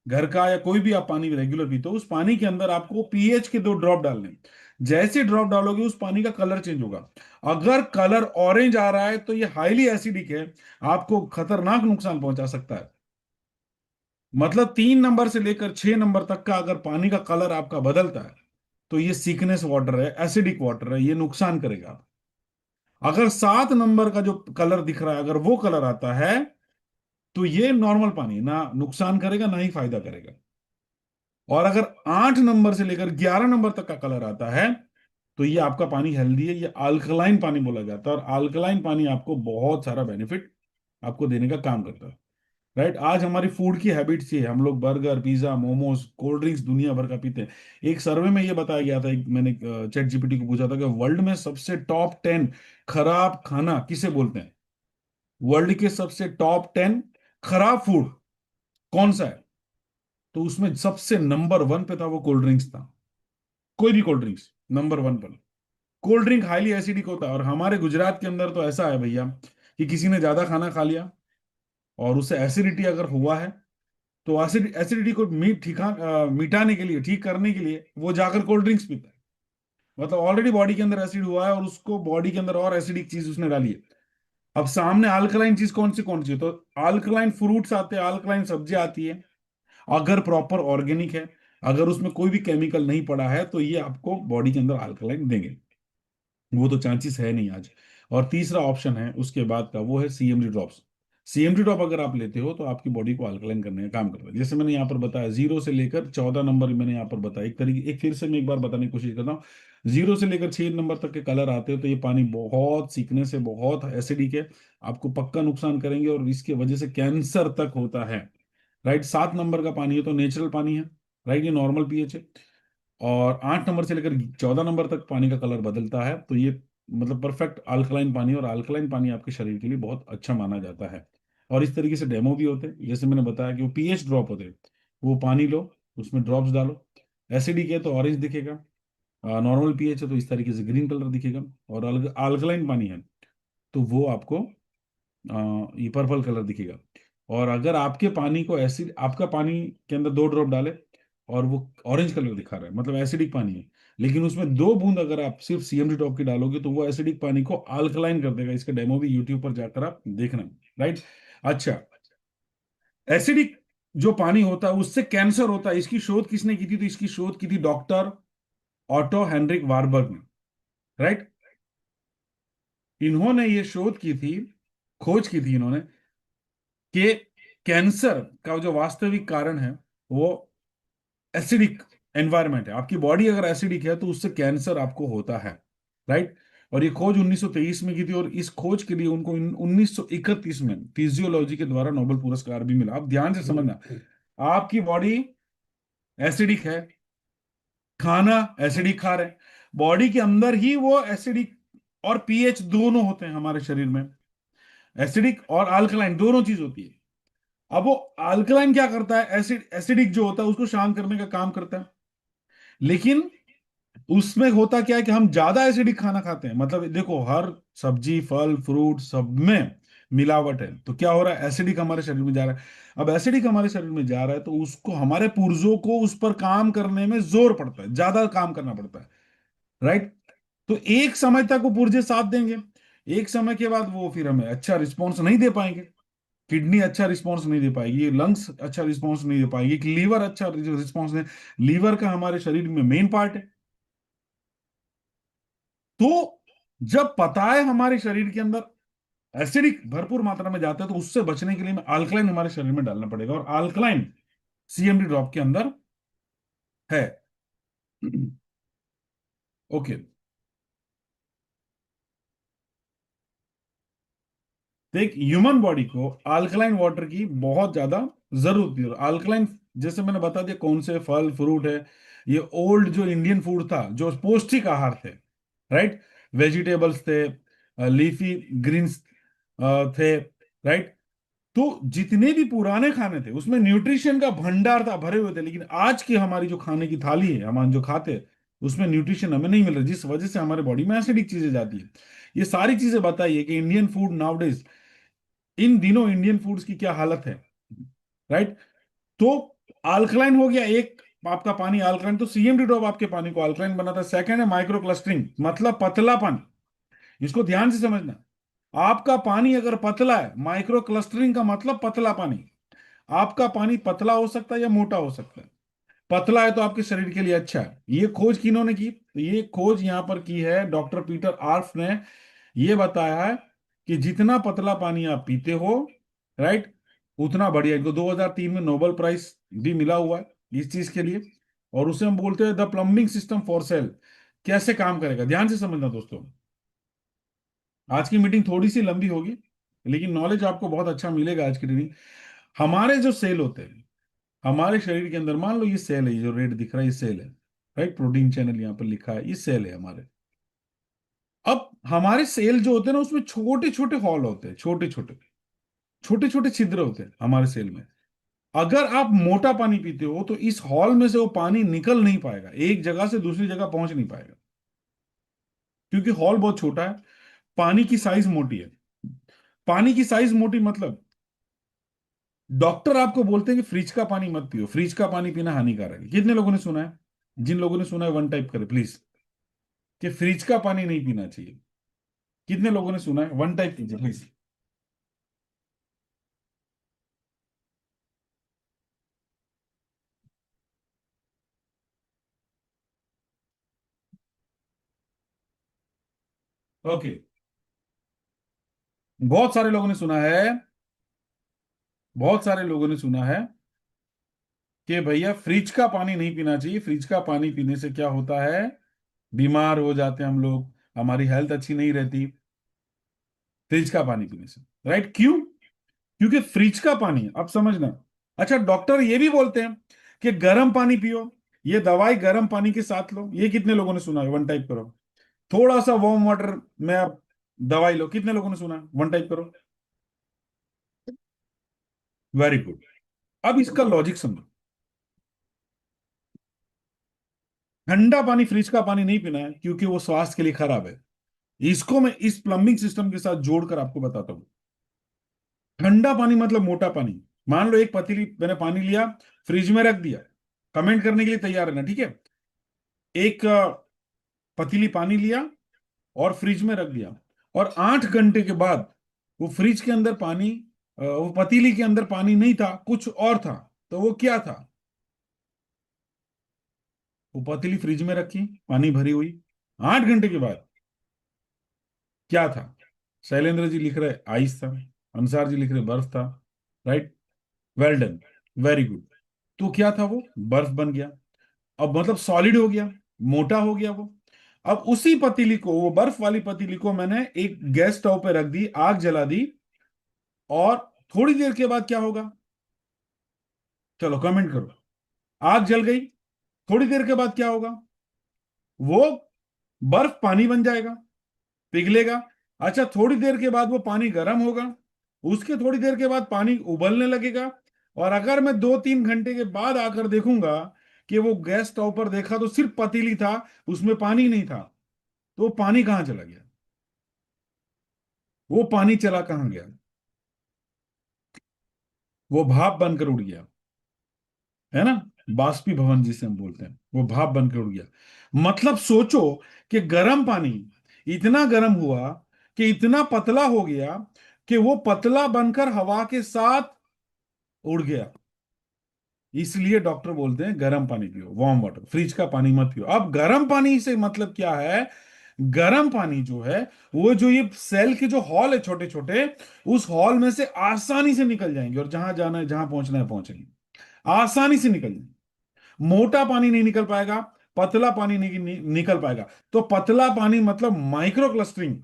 घर का या कोई भी आप पानी रेगुलर पीते हो, उस पानी के अंदर आपको पीएच के 2 ड्रॉप डालने हैं। जैसे ड्रॉप डालोगे उस पानी का कलर चेंज होगा। अगर कलर ऑरेंज आ रहा है तो ये हाईली एसिडिक है, आपको खतरनाक नुकसान पहुंचा सकता है। मतलब 3 नंबर से लेकर 6 नंबर तक का अगर पानी का कलर आपका बदलता है, तो ये सीकनेस वाटर है, एसिडिक वाटर है, ये नुकसान करेगा। अगर 7 नंबर का जो कलर दिख रहा है, अगर वो कलर आता है, तो ये नॉर्मल पानी है, ना नुकसान करेगा ना ही फायदा करेगा। और अगर 8 नंबर से लेकर 11 नंबर तक का कलर आता है, तो ये आपका पानी हेल्दी है, ये अल्कलाइन पानी बोला जाता है। और अल्कलाइन पानी आपको बहुत सारा बेनिफिट आपको देने का काम करता है। राइट। आज हमारी फूड की हैबिट्स ये है, हम लोग burger, pizza, momos, cold drinks दुनिया भर का पीते हैं। एक सर्वे में ये बताया गया था, मैंने चैट जीपीटी को पूछा था कि वर्ल्ड में सबसे टॉप 10 खराब खाना किसे बोलते हैं। वर्ल्ड के सबसे टॉप 10 खराब फूड कौन सा है, तो उसमें सबसे नंबर 1 पे था, वो कोल्ड ड्रिंक्स था। कोई भी कोल्ड ड्रिंक्स नंबर 1 पर। कोल्ड ड्रिंक हाईली एसिडिक होता है, और हमारे गुजरात के अंदर तो ऐसा है भैया, कि किसी ने ज्यादा खाना खा लिया और उसे एसिडिटी अगर हुआ है, तो एसिडिटी को मिटाने के लिए, ठीक करने के लिए वो जाकर कोल्ड ड्रिंक्स पीता है। मतलब ऑलरेडी बॉडी के अंदर एसिड हुआ है और उसको बॉडी के अंदर और एसिडिक चीज उसने डाली है। अब सामने अल्कलाइन चीज कौन सी तो अल्कलाइन फ्रूट्स आते हैं, अल्कलाइन सब्जियां आती है। अगर प्रॉपर ऑर्गेनिक है, अगर उसमें कोई भी केमिकल नहीं पड़ा है, तो ये आपको बॉडी के अंदर अल्कलाइन देंगे। वो तो चांसेस है नहीं आज। और तीसरा ऑप्शन है उसके बाद का, वो है सीएमडी ड्रॉप्स। सीएमडी ड्रॉप अगर आप लेते हो, तो आपकी बॉडी को अल्कलाइन करने का काम करता है। जैसे मैंने यहाँ पर बताया, 0 से लेकर 14 नंबर मैंने यहाँ पर बताया। एक तरीके, एक फिर से मैं एक बार बताने की कोशिश करता हूँ। 0 से लेकर 6 नंबर तक के कलर आते हो, तो ये पानी बहुत सीखने से बहुत एसिडिक है, आपको पक्का नुकसान करेंगे, और इसकी वजह से कैंसर तक होता है। राइट। 7 नंबर का पानी है तो नेचुरल पानी है। राइट। ये नॉर्मल पीएच है। और 8 नंबर से लेकर 14 नंबर तक पानी का कलर बदलता है, तो ये मतलब परफेक्ट अल्कलाइन पानी। और अल्कलाइन पानी आपके शरीर के लिए बहुत अच्छा माना जाता है। और इस तरीके से डेमो भी होते हैं, जैसे मैंने बताया कि वो पीएच ड्रॉप होते हैं। वो पानी लो, उसमें ड्रॉप्स डालो। एसिडिक है तो ऑरेंज दिखेगा, नॉर्मल पीएच है तो इस तरीके से ग्रीन कलर दिखेगा, और अल्कलाइन पानी है तो वो आपको ये पर्पल कलर दिखेगा। और अगर आपके पानी को एसिड, आपका पानी के अंदर 2 ड्रॉप डाले और वो ऑरेंज कलर दिखा रहा है, मतलब एसिडिक पानी है, लेकिन उसमें 2 बूंद अगर आप सिर्फ सीएमडी टॉप की डालोगे, तो वो एसिडिक पानी को अल्कलाइन कर देगा। इसका डेमो भी यूट्यूब पर जाकर आप देखना। राइट। अच्छा, एसिडिक जो पानी होता है उससे कैंसर होता है, इसकी शोध किसने की थी, तो इसकी शोध की थी डॉक्टर ऑटो हेनरिक वारबर्ग ने। राइट। इन्होंने ये शोध की थी, खोज की थी इन्होंने, कि कैंसर का जो वास्तविक कारण है वो एसिडिक एनवायरनमेंट है। आपकी बॉडी अगर एसिडिक है तो उससे कैंसर आपको होता है। राइट। और ये खोज 1923 में की थी, और इस खोज के लिए उनको 1931 में फिजियोलॉजी के द्वारा नोबेल पुरस्कार भी मिला। आप ध्यान से समझना, आपकी बॉडी एसिडिक है, खाना एसिडिक खा रहे हैं, बॉडी के अंदर ही वो एसिडिक और पीएच दोनों होते हैं हमारे शरीर में, एसिडिक और अल्कलाइन दोनों चीज होती है। अब वो अल्कलाइन क्या करता है, एसिडिक जो होता है उसको शांत करने का काम करता है, लेकिन उसमें होता क्या है कि हम ज्यादा एसिडिक खाना खाते हैं, मतलब देखो हर सब्जी फल फ्रूट सब में मिलावट है, तो क्या हो रहा है, एसिडिक हमारे शरीर में जा रहा है। अब एसिडिक हमारे शरीर में जा रहा है तो उसको हमारे पुर्जों को उस पर काम करने में जोर पड़ता है, ज्यादा काम करना पड़ता है, राइट। तो एक समय तक वो पुर्जे साथ देंगे, एक समय के बाद वो फिर हमें अच्छा रिस्पॉन्स नहीं दे पाएंगे, किडनी अच्छा रिस्पॉन्स नहीं दे पाएगी, लंग्स अच्छा रिस्पॉन्स नहीं दे पाएगी, लीवर अच्छा रिस्पॉन्स नहीं, लीवर का हमारे शरीर में मेन पार्ट है। तो जब पता है हमारे शरीर के अंदर एसिडिक भरपूर मात्रा में जाता है, तो उससे बचने के लिए हमें अल्कलाइन हमारे शरीर में डालना पड़ेगा, और अल्कलाइन सीएमडी ड्रॉप के अंदर है। ओके, देख ह्यूमन बॉडी को अल्कलाइन वाटर की बहुत ज्यादा जरूरत होती है। अल्कलाइन जैसे मैंने बता दिया कौन से फल फ्रूट है, ये ओल्ड जो इंडियन फूड था, जो पौष्टिक आहार थे, राइट, वेजिटेबल्स थे, लीफी ग्रीन्स थे, राइट। तो जितने भी पुराने खाने थे उसमें न्यूट्रिशन का भंडार था, भरे हुए थे, लेकिन आज की हमारी जो खाने की थाली है, हम जो खाते हैं उसमें न्यूट्रिशन हमें नहीं मिल रहा, जिस वजह से हमारे बॉडी में एसिडिक चीजें जाती है। ये सारी चीजें बताइए कि इंडियन फूड नाउडेज, इन दिनों इंडियन फूड्स की क्या हालत है, राइट। तो अल्कलाइन हो गया एक, आपका पानी अल्कलाइन, तो सीएमडी ड्रॉप आपके पानी को अल्कलाइन बनाता है। सेकंड है माइक्रो क्लस्टरिंग, मतलब पतला पानी, इसको ध्यान से समझना। आपका पानी अगर पतला है, माइक्रो क्लस्टरिंग का मतलब पतला पानी, आपका पानी पतला हो सकता है या मोटा हो सकता है। पतला है तो आपके शरीर के लिए अच्छा है। ये खोज किन्होंने की, तो ये खोज यहां पर की है डॉक्टर पीटर आर्फ ने। ये बताया है कि जितना पतला पानी आप पीते हो, राइट, उतना बढ़िया। इनको 2003 में नोबेल प्राइज भी मिला हुआ है इस चीज के लिए, और उसे हम बोलते हैं the plumbing system for sale. कैसे काम करेगा, ध्यान से समझना दोस्तों। आज की मीटिंग थोड़ी सी लंबी होगी, लेकिन नॉलेज आपको बहुत अच्छा मिलेगा आज की ट्रेनिंग। हमारे जो सेल होते हैं हमारे शरीर के अंदर, मान लो ये सेल है, ये जो रेड दिख रहा है ये सेल है, राइट, प्रोटीन चैनल यहाँ पर लिखा है, ये सेल है हमारे। अब हमारे सेल जो होते हैं ना उसमें छोटे छोटे हॉल होते हैं, छोटे छोटे छोटे छोटे छिद्र होते हैं हमारे सेल में। अगर आप मोटा पानी पीते हो तो इस हॉल में से वो पानी निकल नहीं पाएगा, एक जगह से दूसरी जगह पहुंच नहीं पाएगा, क्योंकि हॉल बहुत छोटा है, पानी की साइज मोटी है। पानी की साइज मोटी मतलब डॉक्टर आपको बोलते हैं कि फ्रिज का पानी मत पियो, फ्रिज का पानी पीना हानिकारक है। कितने लोगों ने सुना है, जिन लोगों ने सुना है वन टाइप करें प्लीज, कि फ्रिज का पानी नहीं पीना चाहिए। कितने लोगों ने सुना है, वन टाइप कीजिए प्लीज। ओके, बहुत सारे लोगों ने सुना है, बहुत सारे लोगों ने सुना है कि भैया फ्रिज का पानी नहीं पीना चाहिए, फ्रिज का पानी पीने से क्या होता है, बीमार हो जाते हैं हम लोग, हमारी हेल्थ अच्छी नहीं रहती फ्रिज का पानी पीने से, राइट। क्यों, क्योंकि फ्रिज का पानी, अब समझना। अच्छा, डॉक्टर ये भी बोलते हैं कि गर्म पानी पियो, ये दवाई गर्म पानी के साथ लो। ये कितने लोगों ने सुना है, वन टाइप करो। थोड़ा सा वार्म वाटर में आप दवाई लो, कितने लोगों ने सुना है, वन टाइप करो। Very good. अब इसका लॉजिक समझो, ठंडा पानी फ्रिज का पानी नहीं पीना है क्योंकि वो स्वास्थ्य के लिए खराब है। इसको मैं इस प्लम्बिंग सिस्टम के साथ जोड़कर आपको बताता हूं। ठंडा पानी मतलब मोटा पानी। मान लो एक पतीली मैंने पानी लिया, फ्रिज में रख दिया, कमेंट करने के लिए तैयार है ना, ठीक है। एक पतीली पानी लिया और फ्रिज में रख दिया, और 8 घंटे के बाद वो फ्रिज के अंदर पानी, वो पतीली के अंदर पानी नहीं था, कुछ और था। तो वो क्या था, वो पतीली फ्रिज में रखी, पानी भरी हुई, 8 घंटे के बाद क्या था। शैलेंद्र जी लिख रहे आइस था, अंसार जी लिख रहे बर्फ था, right, well done, very good. तो क्या था, वो बर्फ बन गया। अब मतलब सॉलिड हो गया, मोटा हो गया वो। अब उसी पतीली को, वो बर्फ वाली पतीली को मैंने एक गैस स्टोव पे रख दी, आग जला दी, और थोड़ी देर के बाद क्या होगा, चलो कमेंट करो। आग जल गई, थोड़ी देर के बाद क्या होगा? वो बर्फ पानी बन जाएगा, पिघलेगा। अच्छा, थोड़ी देर के बाद वो पानी गर्म होगा, उसके थोड़ी देर के बाद पानी उबलने लगेगा। और अगर मैं 2-3 घंटे के बाद आकर देखूंगा कि वो गैस स्टोव पर देखा तो सिर्फ पतीली था, उसमें पानी नहीं था, तो वो पानी कहाँ चला गया? वो पानी चला कहाँ गया? वो भाप बनकर उड़ गया, है ना? बाष्पीभवन जिसे हम बोलते हैं, वो भाप बनकर उड़ गया। मतलब सोचो कि गर्म पानी इतना गर्म हुआ कि इतना पतला हो गया कि वो पतला बनकर हवा के साथ उड़ गया। इसलिए डॉक्टर बोलते हैं गर्म पानी पियो, वार्म वाटर, फ्रिज का पानी मत पियो। अब गर्म पानी से मतलब क्या है? गर्म पानी जो है, वो जो ये सेल के जो हॉल है छोटे छोटे, उस हॉल में से आसानी से निकल जाएंगे और जहां जाना है, जहां पहुंचना है पहुंचेंगे, आसानी से निकल जाएंगे। मोटा पानी नहीं निकल पाएगा, पतला पानी नहीं निकल पाएगा। तो पतला पानी मतलब माइक्रो क्लस्टरिंग,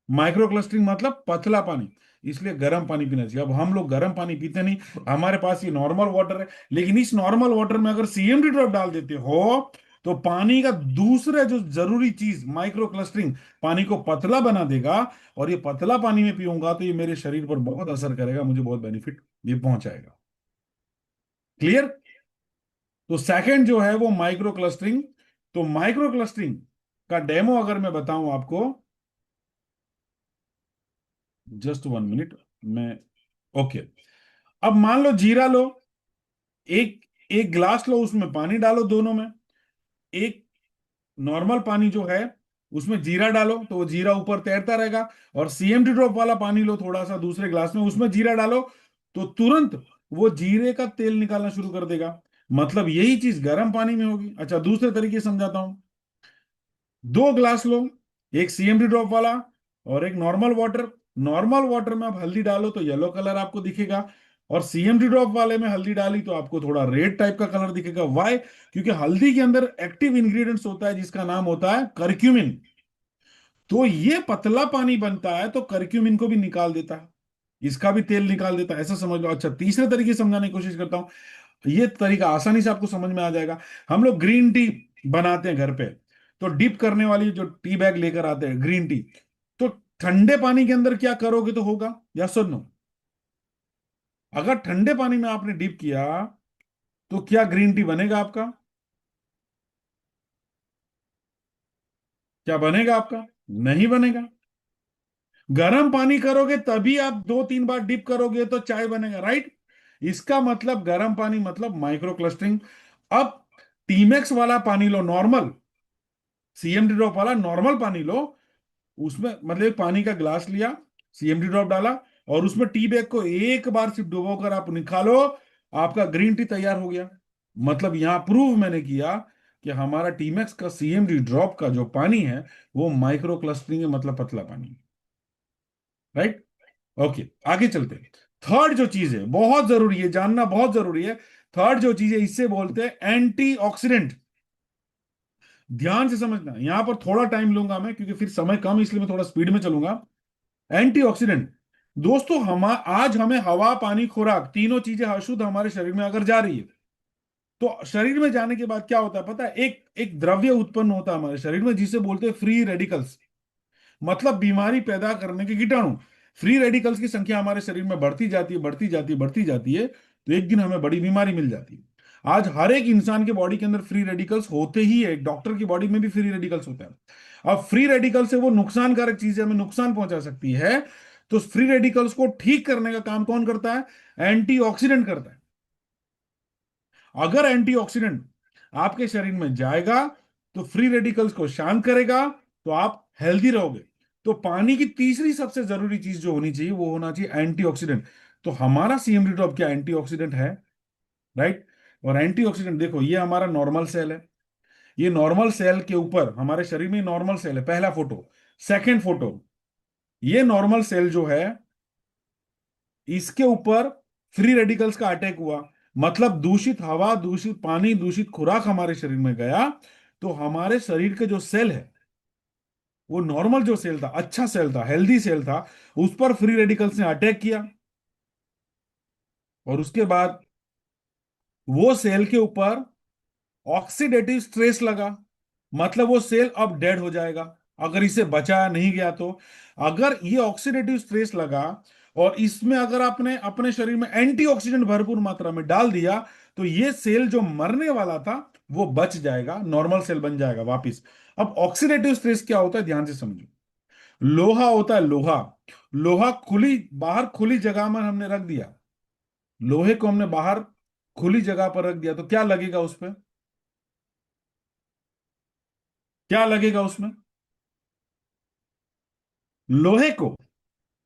माइक्रो क्लस्टरिंग मतलब पतला पानी। इसलिए गर्म पानी पीना चाहिए। अब हम लोग गर्म पानी पीते नहीं, हमारे पास ये नॉर्मल वाटर है। लेकिन इस नॉर्मल वाटर में अगर सीएमडी ड्रॉप डाल देते हो तो पानी का दूसरा जो जरूरी चीज माइक्रो क्लस्टरिंग पानी को पतला बना देगा। और ये पतला पानी में पीऊंगा तो ये मेरे शरीर पर बहुत असर करेगा, मुझे बहुत बेनिफिट ये पहुंचाएगा। क्लियर? तो सेकंड जो है वो माइक्रो क्लस्टरिंग। तो माइक्रो क्लस्टरिंग का डेमो अगर मैं बताऊं आपको, जस्ट 1 मिनट। मैं ओके। अब मान लो जीरा लो, एक एक गिलास लो, उसमें पानी डालो, दोनों में एक नॉर्मल पानी जो है उसमें जीरा डालो तो वो जीरा ऊपर तैरता रहेगा। और सीएमडी ड्रॉप वाला पानी लो थोड़ा सा दूसरे ग्लास में, उसमें जीरा डालो तो तुरंत वो जीरे का तेल निकालना शुरू कर देगा। मतलब यही चीज गर्म पानी में होगी। अच्छा, दूसरे तरीके से समझाता हूं। 2 ग्लास लो, एक सीएमडी ड्रॉप वाला और एक नॉर्मल वाटर। नॉर्मल वाटर में आप हल्दी डालो तो येलो कलर आपको दिखेगा, और सीएमडी ड्रॉप वाले में हल्दी डाली तो आपको थोड़ा रेड टाइप का कलर दिखेगा। वाई? क्योंकि हल्दी के अंदर एक्टिव इंग्रेडिएंट्स होता है जिसका नाम होता है करक्यूमिन। तो ये पतला पानी बनता है तो करक्यूमिन को भी निकाल देता है, इसका भी तेल निकाल देता है, ऐसा समझ लो। अच्छा, तीसरे तरीके से समझाने की कोशिश करता हूं, ये तरीका आसानी से आपको समझ में आ जाएगा। हम लोग ग्रीन टी बनाते हैं घर पे, तो डिप करने वाली जो टी बैग लेकर आते हैं ग्रीन टी, तो ठंडे पानी के अंदर क्या करोगे तो होगा, या सुनो? अगर ठंडे पानी में आपने डिप किया तो क्या ग्रीन टी बनेगा आपका? क्या बनेगा आपका? नहीं बनेगा। गर्म पानी करोगे तभी आप 2-3 बार डिप करोगे तो चाय बनेगा, राइट? इसका मतलब गर्म पानी मतलब माइक्रो क्लस्टरिंग। अब टीमेक्स वाला पानी लो, नॉर्मल सीएमडी ड्रॉप वाला नॉर्मल पानी लो, उसमें मतलब एक पानी का ग्लास लिया, सीएमडी ड्रॉप डाला, और उसमें टी बैग को एक बार सिर्फ डुबो कर आप निकालो, आपका ग्रीन टी तैयार हो गया। मतलब यहां प्रूव मैंने किया कि हमारा टीमेक्स का सीएमडी ड्रॉप का जो पानी है वो माइक्रो क्लस्टरिंग है, मतलब पतला पानी। राइट? ओके, आगे चलते हैं। थर्ड जो चीज है बहुत जरूरी है, जानना बहुत जरूरी है। थर्ड जो चीज है इससे बोलते हैं एंटीऑक्सीडेंट। ध्यान से समझना, यहां पर थोड़ा टाइम लूंगा मैं क्योंकि फिर समय कम, इसलिए मैं थोड़ा स्पीड में चलूंगा। एंटीऑक्सीडेंट, दोस्तों, हम आज हमें हवा, पानी, खुराक, तीनों चीजें अशुद्ध हमारे शरीर में अगर जा रही है तो शरीर में जाने के बाद क्या होता है पता है? एक एक द्रव्य उत्पन्न होता है हमारे शरीर में जिसे बोलते हैं फ्री रेडिकल्स, मतलब बीमारी पैदा करने के कीटाणु। फ्री रेडिकल्स की संख्या हमारे शरीर में बढ़ती जाती है, बढ़ती जाती है, बढ़ती जाती है, तो एक दिन हमें बड़ी बीमारी मिल जाती है। आज हर एक इंसान के बॉडी के अंदर फ्री रेडिकल्स होते ही है, एक डॉक्टर की बॉडी में भी फ्री रेडिकल्स होता है। अब फ्री रेडिकल से वो नुकसानकारक चीजें हमें नुकसान पहुंचा सकती है, तो फ्री रेडिकल्स को ठीक करने का काम कौन करता है? एंटीऑक्सीडेंट करता है। अगर एंटीऑक्सीडेंट आपके शरीर में जाएगा तो फ्री रेडिकल्स को शांत करेगा, तो आप हेल्दी रहोगे। तो पानी की तीसरी सबसे जरूरी चीज जो होनी चाहिए वो होना चाहिए एंटीऑक्सीडेंट। तो हमारा सीएमडी ड्रॉप क्या एंटीऑक्सीडेंट है? राइट? और एंटीऑक्सीडेंट देखो, ये हमारा नॉर्मल सेल है। ये नॉर्मल सेल के ऊपर, हमारे शरीर में नॉर्मल सेल है, पहला फोटो। सेकंड फोटो, ये नॉर्मल सेल जो है इसके ऊपर फ्री रेडिकल्स का अटैक हुआ, मतलब दूषित हवा, दूषित पानी, दूषित खुराक हमारे शरीर में गया, तो हमारे शरीर के जो सेल है, वो नॉर्मल जो सेल था, अच्छा सेल था, हेल्दी सेल था, उस पर फ्री रेडिकल्स ने अटैक किया। और उसके बाद वो सेल के ऊपर ऑक्सीडेटिव स्ट्रेस लगा, मतलब वो सेल अब डेड हो जाएगा अगर इसे बचाया नहीं गया तो। अगर ये ऑक्सीडेटिव स्ट्रेस लगा और इसमें अगर आपने अपने शरीर में एंटीऑक्सीडेंट भरपूर मात्रा में डाल दिया, तो ये सेल जो मरने वाला था वो बच जाएगा, नॉर्मल सेल बन जाएगा वापिस। अब ऑक्सीडेटिव स्ट्रेस क्या होता है, ध्यान से समझो। लोहा होता है, लोहा। लोहा खुली, बाहर खुली जगह में हमने रख दिया, लोहे को हमने बाहर खुली जगह पर रख दिया, तो क्या लगेगा उसपे? क्या लगेगा उसमें? लोहे को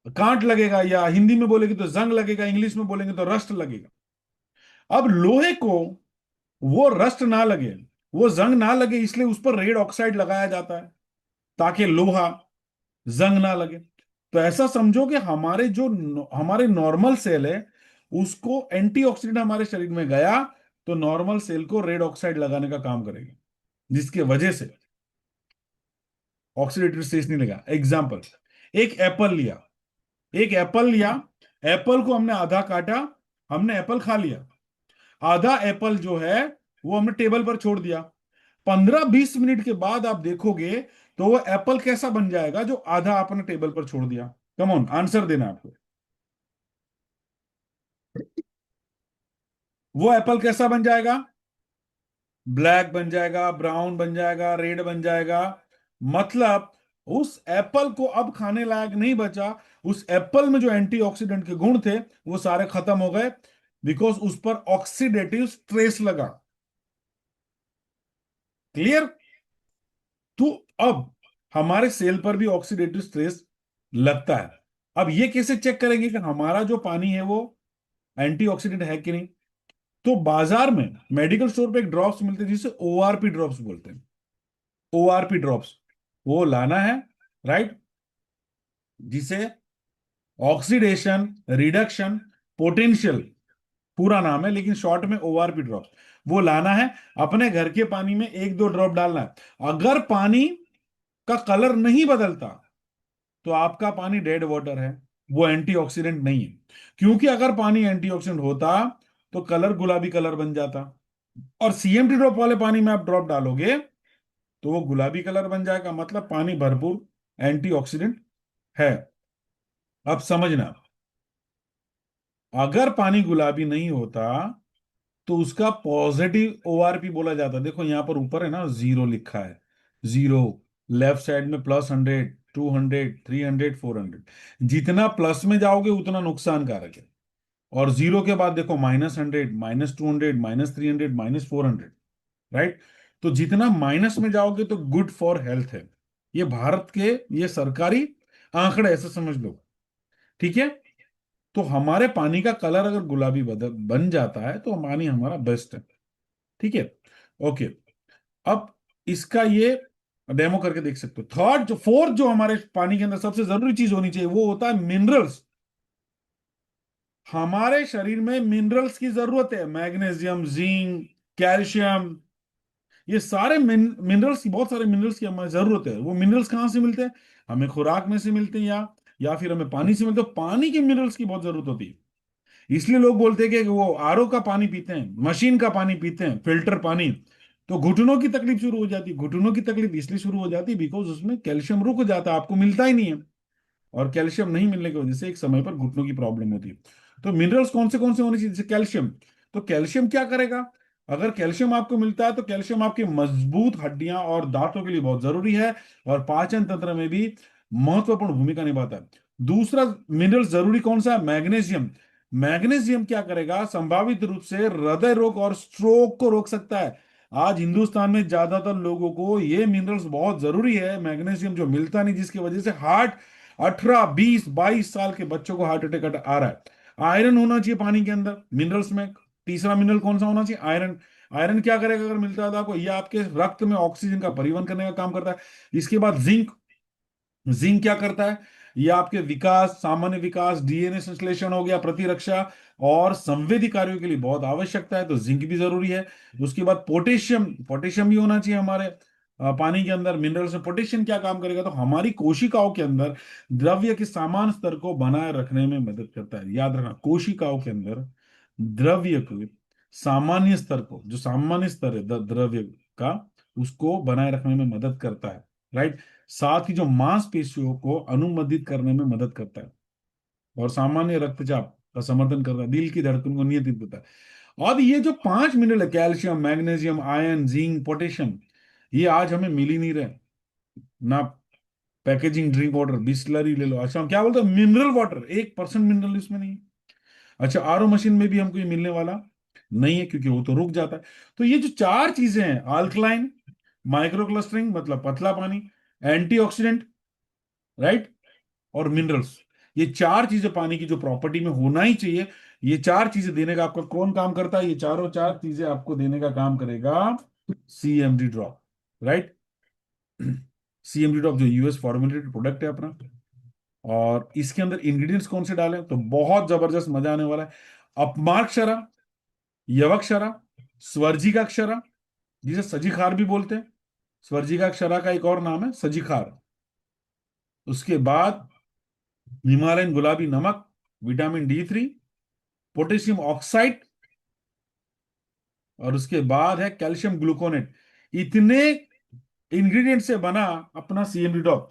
कांट लगेगा, या हिंदी में बोलेंगे तो जंग लगेगा, इंग्लिश में बोलेंगे तो रस्ट लगेगा। अब लोहे को वो रस्ट ना लगे, वो जंग ना लगे, इसलिए उस पर रेड ऑक्साइड लगाया जाता है ताकि लोहा जंग ना लगे। तो ऐसा समझो कि हमारे जो हमारे नॉर्मल सेल है उसको एंटीऑक्सीडेंट हमारे शरीर में गया तो नॉर्मल सेल को रेड ऑक्साइड लगाने का काम करेगा, जिसकी वजह से ऑक्सीडेटिव स्ट्रेस नहीं लगा। एग्जाम्पल, एक एप्पल लिया, एक एप्पल लिया, एप्पल को हमने आधा काटा, हमने एप्पल खा लिया, आधा एप्पल जो है वो हमने टेबल पर छोड़ दिया। 15-20 मिनट के बाद आप देखोगे तो वो एप्पल कैसा बन जाएगा जो आधा आपने टेबल पर छोड़ दिया? कम ऑन, आंसर देना आपको। वो एप्पल कैसा बन जाएगा? ब्लैक बन जाएगा, ब्राउन बन जाएगा, रेड बन जाएगा। मतलब उस एप्पल को अब खाने लायक नहीं बचा, उस एप्पल में जो एंटीऑक्सीडेंट के गुण थे वो सारे खत्म हो गए, बिकॉज उस पर ऑक्सीडेटिव स्ट्रेस लगा। क्लियर? तो अब हमारे सेल पर भी ऑक्सीडेटिव स्ट्रेस लगता है। अब ये कैसे चेक करेंगे कि हमारा जो पानी है वो एंटीऑक्सीडेंट है कि नहीं? तो बाजार में मेडिकल स्टोर पे एक ड्रॉप्स मिलते हैं जिसे ओआरपी ड्रॉप्स बोलते हैं। ओआरपी ड्रॉप्स वो लाना है, राइट, जिसे ऑक्सीडेशन रिडक्शन पोटेंशियल पूरा नाम है, लेकिन शॉर्ट में ओआरपी ड्रॉप्स वो लाना है। अपने घर के पानी में 1-2 ड्रॉप डालना है। अगर पानी का कलर नहीं बदलता तो आपका पानी डेड वाटर है, वो एंटीऑक्सीडेंट नहीं है। क्योंकि अगर पानी एंटीऑक्सीडेंट होता तो कलर गुलाबी कलर बन जाता, और सीएमटी ड्रॉप वाले पानी में आप ड्रॉप डालोगे तो वो गुलाबी कलर बन जाएगा, मतलब पानी भरपूर एंटीऑक्सीडेंट है। अब समझना, अगर पानी गुलाबी नहीं होता तो उसका पॉजिटिव ओआरपी बोला जाता। देखो यहां पर ऊपर है ना, जीरो लिखा है, जीरो, लेफ्ट साइड में +100, 200, 300, 400। जितना प्लस में जाओगे उतना नुकसानकारक है। और जीरो के बाद देखो -100, -200, -300, -400, राइट। तो जितना माइनस में जाओगे तो गुड फॉर हेल्थ है। ये भारत के, ये सरकारी आंकड़े, ऐसे समझ लो, ठीक है। तो हमारे पानी का कलर अगर गुलाबी बदल बन जाता है तो पानी हमारा बेस्ट है, ठीक है। ओके, अब इसका ये डेमो करके देख सकते हो। थर्ड, जो फोर्थ, जो हमारे पानी के अंदर सबसे जरूरी चीज होनी चाहिए वो होता है मिनरल्स। हमारे शरीर में मिनरल्स की जरूरत है, मैग्नीशियम, जिंक, कैल्शियम, ये सारे मिनरल्स की, बहुत सारे मिनरल्स की हमें जरूरत है। वो मिनरल्स कहाँ से मिलते हैं? हमें खुराक में से मिलते हैं, या फिर हमें पानी से मिलते हैं। पानी के मिनरल्स की बहुत जरूरत होती है। इसलिए लोग बोलते हैं कि वो आरओ का पानी पीते हैं, मशीन का पानी पीते हैं, फिल्टर पानी, तो घुटनों की तकलीफ शुरू हो जाती है। घुटनों की तकलीफ इसलिए शुरू हो जाती है बिकॉज उसमें कैल्शियम रुक जाता है, आपको मिलता ही नहीं है। और कैल्शियम नहीं मिलने की वजह से एक समय पर घुटनों की प्रॉब्लम होती है। तो मिनरल्स कौन से होने चाहिए? जैसे कैल्शियम। तो कैल्शियम क्या करेगा? अगर कैल्शियम आपको मिलता है तो कैल्शियम आपकी मजबूत हड्डियां और दांतों के लिए बहुत जरूरी है, और पाचन तंत्र में भी महत्वपूर्ण भूमिका निभाता है। दूसरा मिनरल जरूरी कौन सा है? मैग्नीशियम। मैग्नीशियम क्या करेगा? संभावित रूप से हृदय रोग और स्ट्रोक को रोक सकता है। आज हिंदुस्तान में ज्यादातर लोगों को ये मिनरल्स बहुत जरूरी है, मैग्नीशियम जो मिलता नहीं, जिसकी वजह से हार्ट, 18, 20, 22 साल के बच्चों को हार्ट अटैक आ रहा है। आयरन होना चाहिए पानी के अंदर, मिनरल्स में। तीसरा मिनरल कौन सा होना चाहिए? आयरन। आयरन क्या करेगा अगर मिलता है तो आपको? यह आपके रक्त में ऑक्सीजन का परिवहन करने का काम करता है। इसके बाद जिंक। जिंक क्या करता है? ये आपके विकास, सामान्य विकास, डीएनए संश्लेषण हो गया, प्रतिरक्षा और संवेदी कार्यों के लिए बहुत आवश्यकता है, तो जिंक भी जरूरी है। उसके बाद पोटेशियम। पोटेशियम भी होना चाहिए हमारे पानी के अंदर। मिनरल्स में पोटेशियम क्या काम करेगा? तो हमारी कोशिकाओं के अंदर द्रव्य के समान स्तर को बनाए रखने में मदद करता है। याद रखना, कोशिकाओं के अंदर द्रव्य के सामान्य स्तर को, जो सामान्य स्तर है द्रव्य का, उसको बनाए रखने में मदद करता है। राइट। साथ ही जो मांसपेशियों को अनुमोदित करने में मदद करता है, और सामान्य रक्तचाप का समर्थन करता है, दिल की धड़कन को नियंत्रित करता है। अब ये जो 5 मिनरल है, calcium, magnesium, iron, zinc, potassium, ये आज हमें मिल ही नहीं रहे ना। पैकेजिंग ड्रिंक वाटर, बिस्लरी ले लो, अच्छा हम क्या बोलते हैं, मिनरल वाटर, 1% मिनरल इसमें नहीं है। अच्छा, आरओ मशीन में भी हमको ये मिलने वाला नहीं है, क्योंकि वो तो रुक जाता है। तो ये जो चार चीजें हैं, अल्कलाइन, माइक्रो क्लस्टरिंग मतलब पतला पानी, एंटीऑक्सीडेंट, राइट, और मिनरल्स, ये चार चीजें पानी की जो प्रॉपर्टी में होना ही चाहिए, ये चार चीजें देने का आपका कौन काम करता है? ये चारों चार चीजें आपको देने का काम करेगा CMD drop. Right. CMD drop जो यूएस फॉर्मुलेटेड प्रोडक्ट है अपना। और इसके अंदर इंग्रेडिएंट्स कौन से डालें, तो बहुत जबरदस्त मजा आने वाला है। अपमार्क्षरा, यवक्षरा, स्वर्जिकाक्षरा, जिसे सजीखार भी बोलते हैं। स्वर्जिकाक्षरा का एक और नाम है सजीखार। उसके बाद हिमालयन गुलाबी नमक, विटामिन D3, पोटेशियम ऑक्साइड, और उसके बाद है कैल्शियम ग्लूकोनेट। इतने इंग्रेडिएंट से बना अपना सीएमडी टॉप।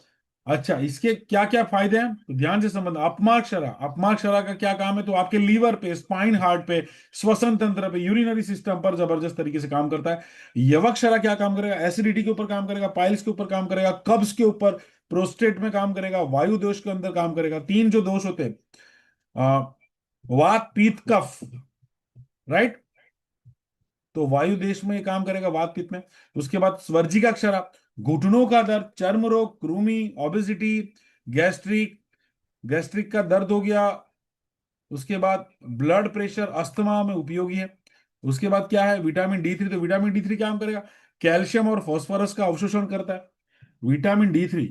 अच्छा, इसके क्या क्या फायदे हैं, तो ध्यान से समझना। अपमार्क्षरा, अपमार्क्षरा का क्या काम है, तो आपके लीवर पे, स्पाइन हार्ट पे, श्वसन तंत्र पे, यूरिनरी सिस्टम पर जबरदस्त तरीके से काम करता है। यवक्षरा क्या काम करेगा, एसिडिटी के ऊपर काम करेगा, पाइल्स के ऊपर काम करेगा, कब्ज के ऊपर, प्रोस्टेट में काम करेगा, वायु दोष के अंदर काम करेगा। तीन जो दोष होते हैं, आ, वात पित्त कफ, राइट, तो वायु देश में ये काम करेगा, वात पित्त में। उसके बाद स्वर्जिका क्षरा, घुटनों का दर्द, चर्म रोग, कृमि, ओबेसिटी, गैस्ट्रिक, गैस्ट्रिक का दर्द हो गया। उसके बाद ब्लड प्रेशर, अस्थमा में उपयोगी है। उसके बाद क्या है, विटामिन D3, तो विटामिन D3 क्या काम करेगा, कैल्शियम और फास्फोरस का अवशोषण करता है। विटामिन D3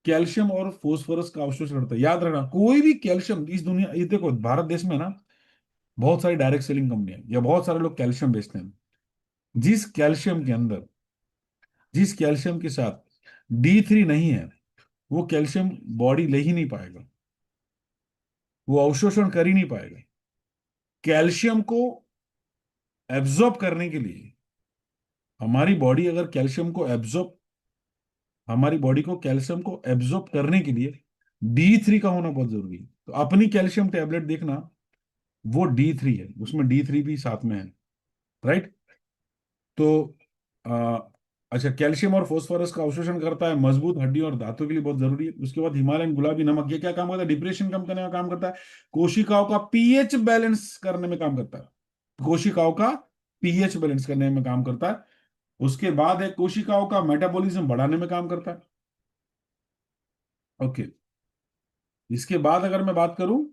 कैल्शियम और फास्फोरस का अवशोषण करता है। याद रखना, कोई भी कैल्शियम इस दुनिया, ये देखो भारत देश में ना बहुत सारी डायरेक्ट सेलिंग कंपनियां या बहुत सारे लोग कैल्शियम बेचते हैं। जिस कैल्शियम के अंदर, जिस कैल्शियम के साथ D3 नहीं है, वो कैल्शियम बॉडी ले ही नहीं पाएगा, वो अवशोषण कर ही नहीं पाएगा। कैल्शियम को एब्जॉर्ब करने के लिए, हमारी बॉडी अगर कैल्शियम को एब्जॉर्ब हमारी बॉडी को कैल्शियम को एब्जॉर्ब करने के लिए D3 का होना बहुत जरूरी है। तो अपनी कैल्शियम टेबलेट देखना, वो D3 है, उसमें D3 भी साथ में है। राइट। तो आ, अच्छा, कैल्शियम और फास्फोरस का अवशोषण करता है, मजबूत हड्डियों और दांतों के लिए बहुत जरूरी है। उसके बाद हिमालयन गुलाबी नमक, ये क्या काम करता है, डिप्रेशन कम करने का काम करता है, कोशिकाओं का पीएच बैलेंस करने में काम करता है, कोशिकाओं का पीएच बैलेंस करने में काम करता है। उसके बाद है कोशिकाओं का मेटाबॉलिज्म बढ़ाने में काम करता है। ओके। इसके बाद अगर मैं बात करूं,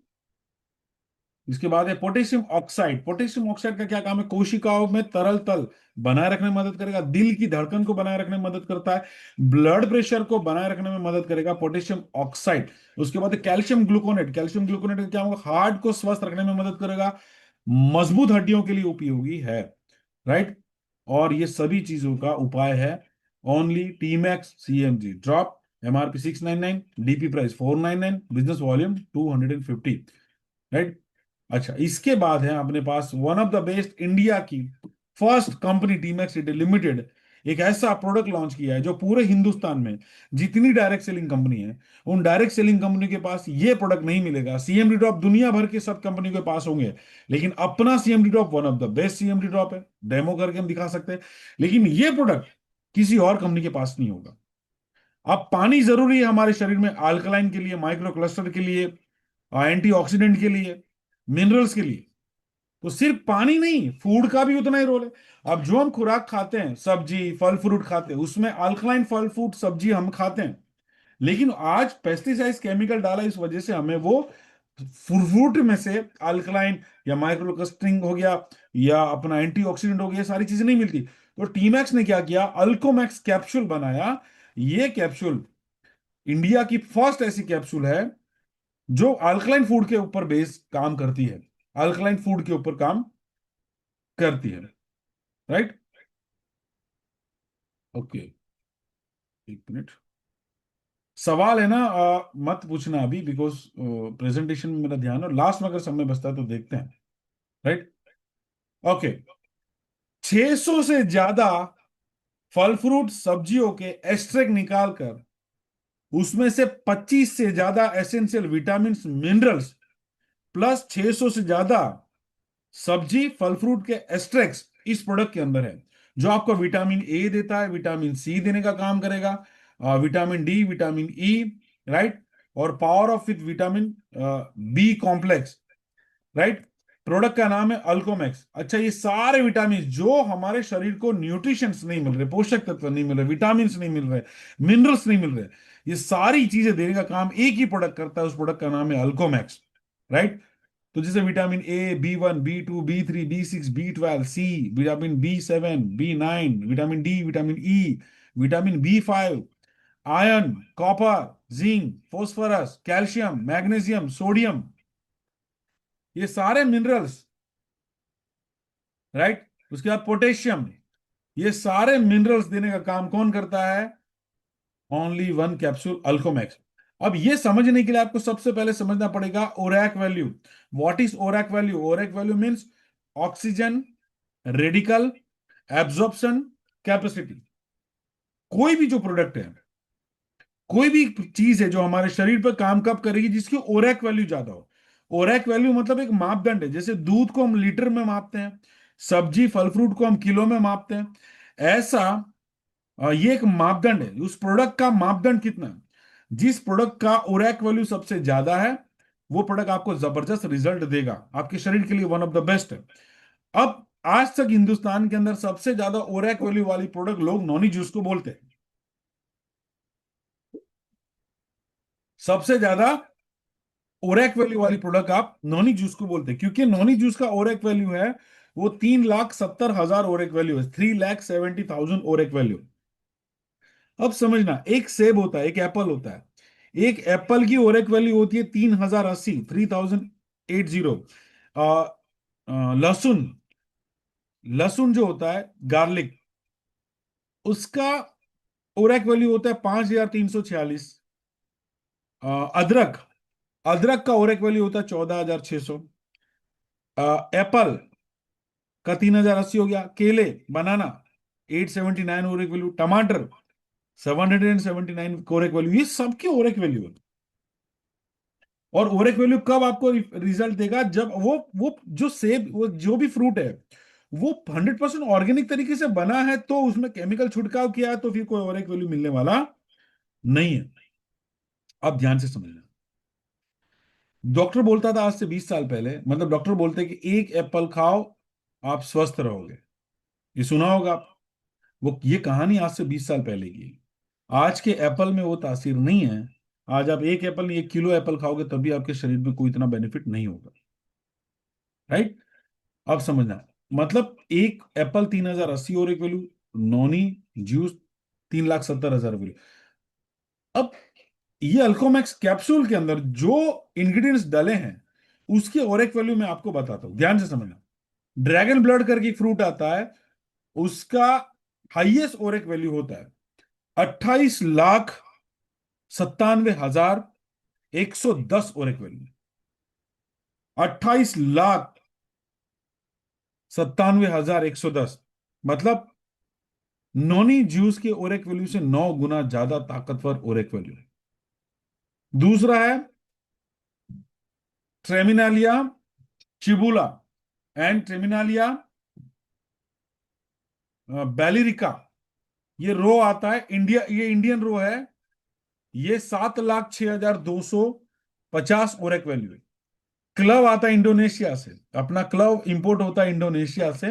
इसके बाद है पोटेशियम ऑक्साइड। पोटेशियम ऑक्साइड का क्या काम है, कोशिकाओं में तरल तल बनाए रखने में मदद करेगा, दिल की धड़कन को बनाए रखने में मदद करता है, ब्लड प्रेशर को बनाए रखने में मदद करेगा पोटेशियम ऑक्साइड। उसके बाद कैल्शियम ग्लूकोनेट, कैल्शियम ग्लूकोनेट का क्या होगा, हार्ट को स्वस्थ रखने में मदद करेगा, मजबूत हड्डियों के लिए उपयोगी है। राइट। और ये सभी चीजों का उपाय है only Tmax CMG drop. MRP 699, DP price 499, business volume 250। Right. अच्छा, इसके बाद है अपने पास one of the best, India की first company Tmax Retail Limited, एक ऐसा प्रोडक्ट लॉन्च किया है जो पूरे हिंदुस्तान में जितनी डायरेक्ट सेलिंग कंपनी है, उन डायरेक्ट सेलिंग कंपनी के पास ये प्रोडक्ट नहीं मिलेगा। सीएमडी ड्रॉप दुनिया भर के सब कंपनी के पास होंगे, लेकिन अपना CMD drop one of the best CMD drop है। डेमो करके हम दिखा सकते हैं, लेकिन ये प्रोडक्ट किसी और कंपनी के पास नहीं होगा। अब पानी जरूरी है हमारे शरीर में, अल्कलाइन के लिए, माइक्रो क्लस्टर के लिए, एंटीऑक्सीडेंट के लिए, मिनरल्स के लिए। तो सिर्फ पानी नहीं, फूड का भी उतना ही रोल है। अब जो हम खुराक खाते हैं, सब्जी फल फ्रूट खाते हैं, उसमें अल्कलाइन फल फ्रूट सब्जी हम खाते हैं, लेकिन आज पेस्टिसाइड केमिकल डाला, इस वजह से हमें वो फ्रूट में से अल्कलाइन या माइक्रो क्लस्टरिंग हो गया या अपना एंटीऑक्सीडेंट हो गया, ये सारी चीजें नहीं मिलती। तो टीमैक्स ने क्या किया, अल्कोमैक्स कैप्सूल बनाया। ये कैप्सूल इंडिया की फर्स्ट ऐसी कैप्सूल है जो अल्कलाइन फूड के ऊपर बेस काम करती है, अल्कलाइन फूड के ऊपर काम करती है। राइट। ओके, एक मिनट, सवाल है ना, मत पूछना अभी, बिकॉज प्रेजेंटेशन में मेरा ध्यान है, लास्ट में अगर समय बचता है तो देखते हैं। राइट। ओके, 600 से ज्यादा फल फ्रूट सब्जियों के एक्सट्रैक्ट निकालकर उसमें से 25 से ज्यादा एसेंशियल विटामिन मिनरल्स प्लस 600 से ज्यादा सब्जी फल फ्रूट के एक्सट्रैक्ट्स इस प्रोडक्ट के अंदर है, जो आपको विटामिन ए देता है, विटामिन सी देने का काम करेगा, vitamin D, vitamin E, right, और power of with vitamin B complex, right. Product का नाम है अल्कोमैक्स। अच्छा, ये सारे विटामिन जो हमारे शरीर को न्यूट्रिशंस नहीं मिल रहे, पोषक तत्व नहीं मिल रहे, विटामिन नहीं मिल रहे, मिनरल्स नहीं मिल रहे, ये सारी चीजें देने का काम एक ही प्रोडक्ट करता है, उस प्रोडक्ट का नाम है अल्कोमैक्स, राइट। तो जैसे vitamin A, B 1, B 2, B 3, B 6, B 12, C, vitamin B 7, B 9, vitamin D, vitamin E, vitamin B 5, iron, copper, zinc, phosphorus, calcium, magnesium, sodium, ये सारे मिनरल्स, राइट। उसके बाद पोटेशियम, ये सारे मिनरल्स देने का काम कौन करता है? Only one capsule Alcomax. अब ये समझने के लिए आपको सबसे पहले समझना पड़ेगा ORAC value. What is ORAC value? ORAC value means oxygen radical absorption capacity. कोई भी जो प्रोडक्ट है, कोई भी चीज है जो हमारे शरीर पर काम कब करेगी, जिसकी ओरैक वैल्यू ज्यादा हो। ओरैक वैल्यू मतलब एक मापदंड है, जैसे दूध को हम लीटर में मापते हैं, सब्जी फल फ्रूट को हम किलो में मापते हैं, ऐसा ये एक मापदंड है। उस प्रोडक्ट का मापदंड कितना है, जिस प्रोडक्ट का ओरैक वैल्यू सबसे ज्यादा है, वो प्रोडक्ट आपको जबरदस्त रिजल्ट देगा, आपके शरीर के लिए वन ऑफ द बेस्ट है। अब आज तक हिंदुस्तान के अंदर सबसे ज्यादा ओरैक वैल्यू वाली प्रोडक्ट लोग नॉनी जूस को बोलते हैं। सबसे ज्यादा ओरैक वैल्यू वाली प्रोडक्ट आप नॉनी जूस को बोलते हैं, क्योंकि नॉनी जूस का ओरैक वैल्यू है वो 3,70,000 ओरैक वैल्यू है, 3,70,000 ओरैक वैल्यू। अब समझना, एक सेब होता है, एक एप्पल होता है, एक एप्पल की ओरेक वैल्यू होती है 3,080, 3,080। लहसुन, लहसुन जो होता है गार्लिक, उसका ओरेक वैल्यू होता है 5,346। अदरक, अदरक का ओरेक वैल्यू होता है 14,600। एप्पल का 3,080 हो गया। केले, बनाना, 879 ओरेक वैल्यू। टमाटर 779 ओरेक वैल्यू। ये सबके ओरेक वैल्यू है। और ओरेक वैल्यू कब आपको रिजल्ट देगा? जब वो जो सेब, वो जो भी फ्रूट है, वो 100% ऑर्गेनिक तरीके से बना है, तो उसमें केमिकल छिड़काव किया है, तो फिर कोई ओरेक वैल्यू मिलने वाला नहीं है। आप ध्यान से समझना। डॉक्टर बोलता था आज से 20 साल पहले, मतलब डॉक्टर बोलते कि एक एप्पल खाओ आप स्वस्थ रहोगे। ये सुना होगा आप। वो ये कहानी आज से 20 साल पहले की है। आज के एप्पल में वो तासीर नहीं है। आज आप एक एप्पल नहीं, 1 किलो एप्पल खाओगे तभी आपके शरीर में कोई इतना बेनिफिट नहीं होगा, राइट। अब समझना, मतलब एक एप्पल 3,080 और एक वैल्यू, नॉनी जूस 3,70,000 वैल्यू। अब ये अल्कोमैक्स कैप्सूल के अंदर जो इंग्रेडिएंट्स डाले हैं, उसकी और एक वैल्यू मैं आपको बताता हूं, ध्यान से समझना। ड्रैगन ब्लड करके एक फ्रूट आता है, उसका हाईएस्ट और एक वैल्यू होता है 28,97,110 और एक वैल्यू। 28,97,110, मतलब नॉनी जूस के ओरेक वैल्यू से 9 गुना ज्यादा ताकतवर ओरेक वैल्यू है। दूसरा है ट्रेमिनालिया चिबुला एंड ट्रेमिनालिया बैलिरिका। ये रो आता है इंडिया, ये इंडियन रो है। ये 7,06,250 ओरेक वैल्यू है। क्लव आता है इंडोनेशिया से, अपना क्लव इंपोर्ट होता है इंडोनेशिया से।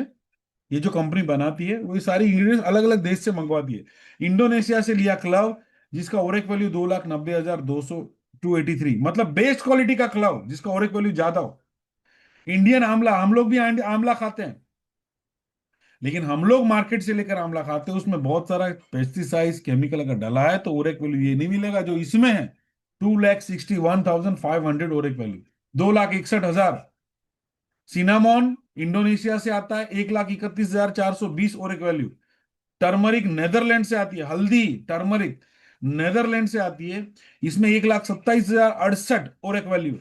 ये जो कंपनी बनाती है वो ये सारी इंग्रेडिएंट्स अलग अलग देश से मंगवाती है। इंडोनेशिया से लिया क्लव, जिसका ओरेक वैल्यू 2,90,200, 283, मतलब बेस्ट क्वालिटी का क्लव जिसका ओरेक वैल्यू ज्यादा हो। इंडियन आंवला, हम लोग भी आंवला खाते हैं, लेकिन हम लोग मार्केट से लेकर आंवला खाते हैं, उसमें बहुत सारा पेस्टिसाइड केमिकल अगर डाला है तो ओरेक वैल्यू ये नहीं मिलेगा जो इसमें है। 2,61,500 ओरेक वैल्यू, 2,61,000। सिनामोन इंडोनेशिया से आता है, 1,31,420 ओरेक वैल्यू। टर्मरिक नेदरलैंड से आती है, हल्दी टर्मरिक नेदरलैंड से आती है, इसमें 1,27,068 ओरेक वैल्यू।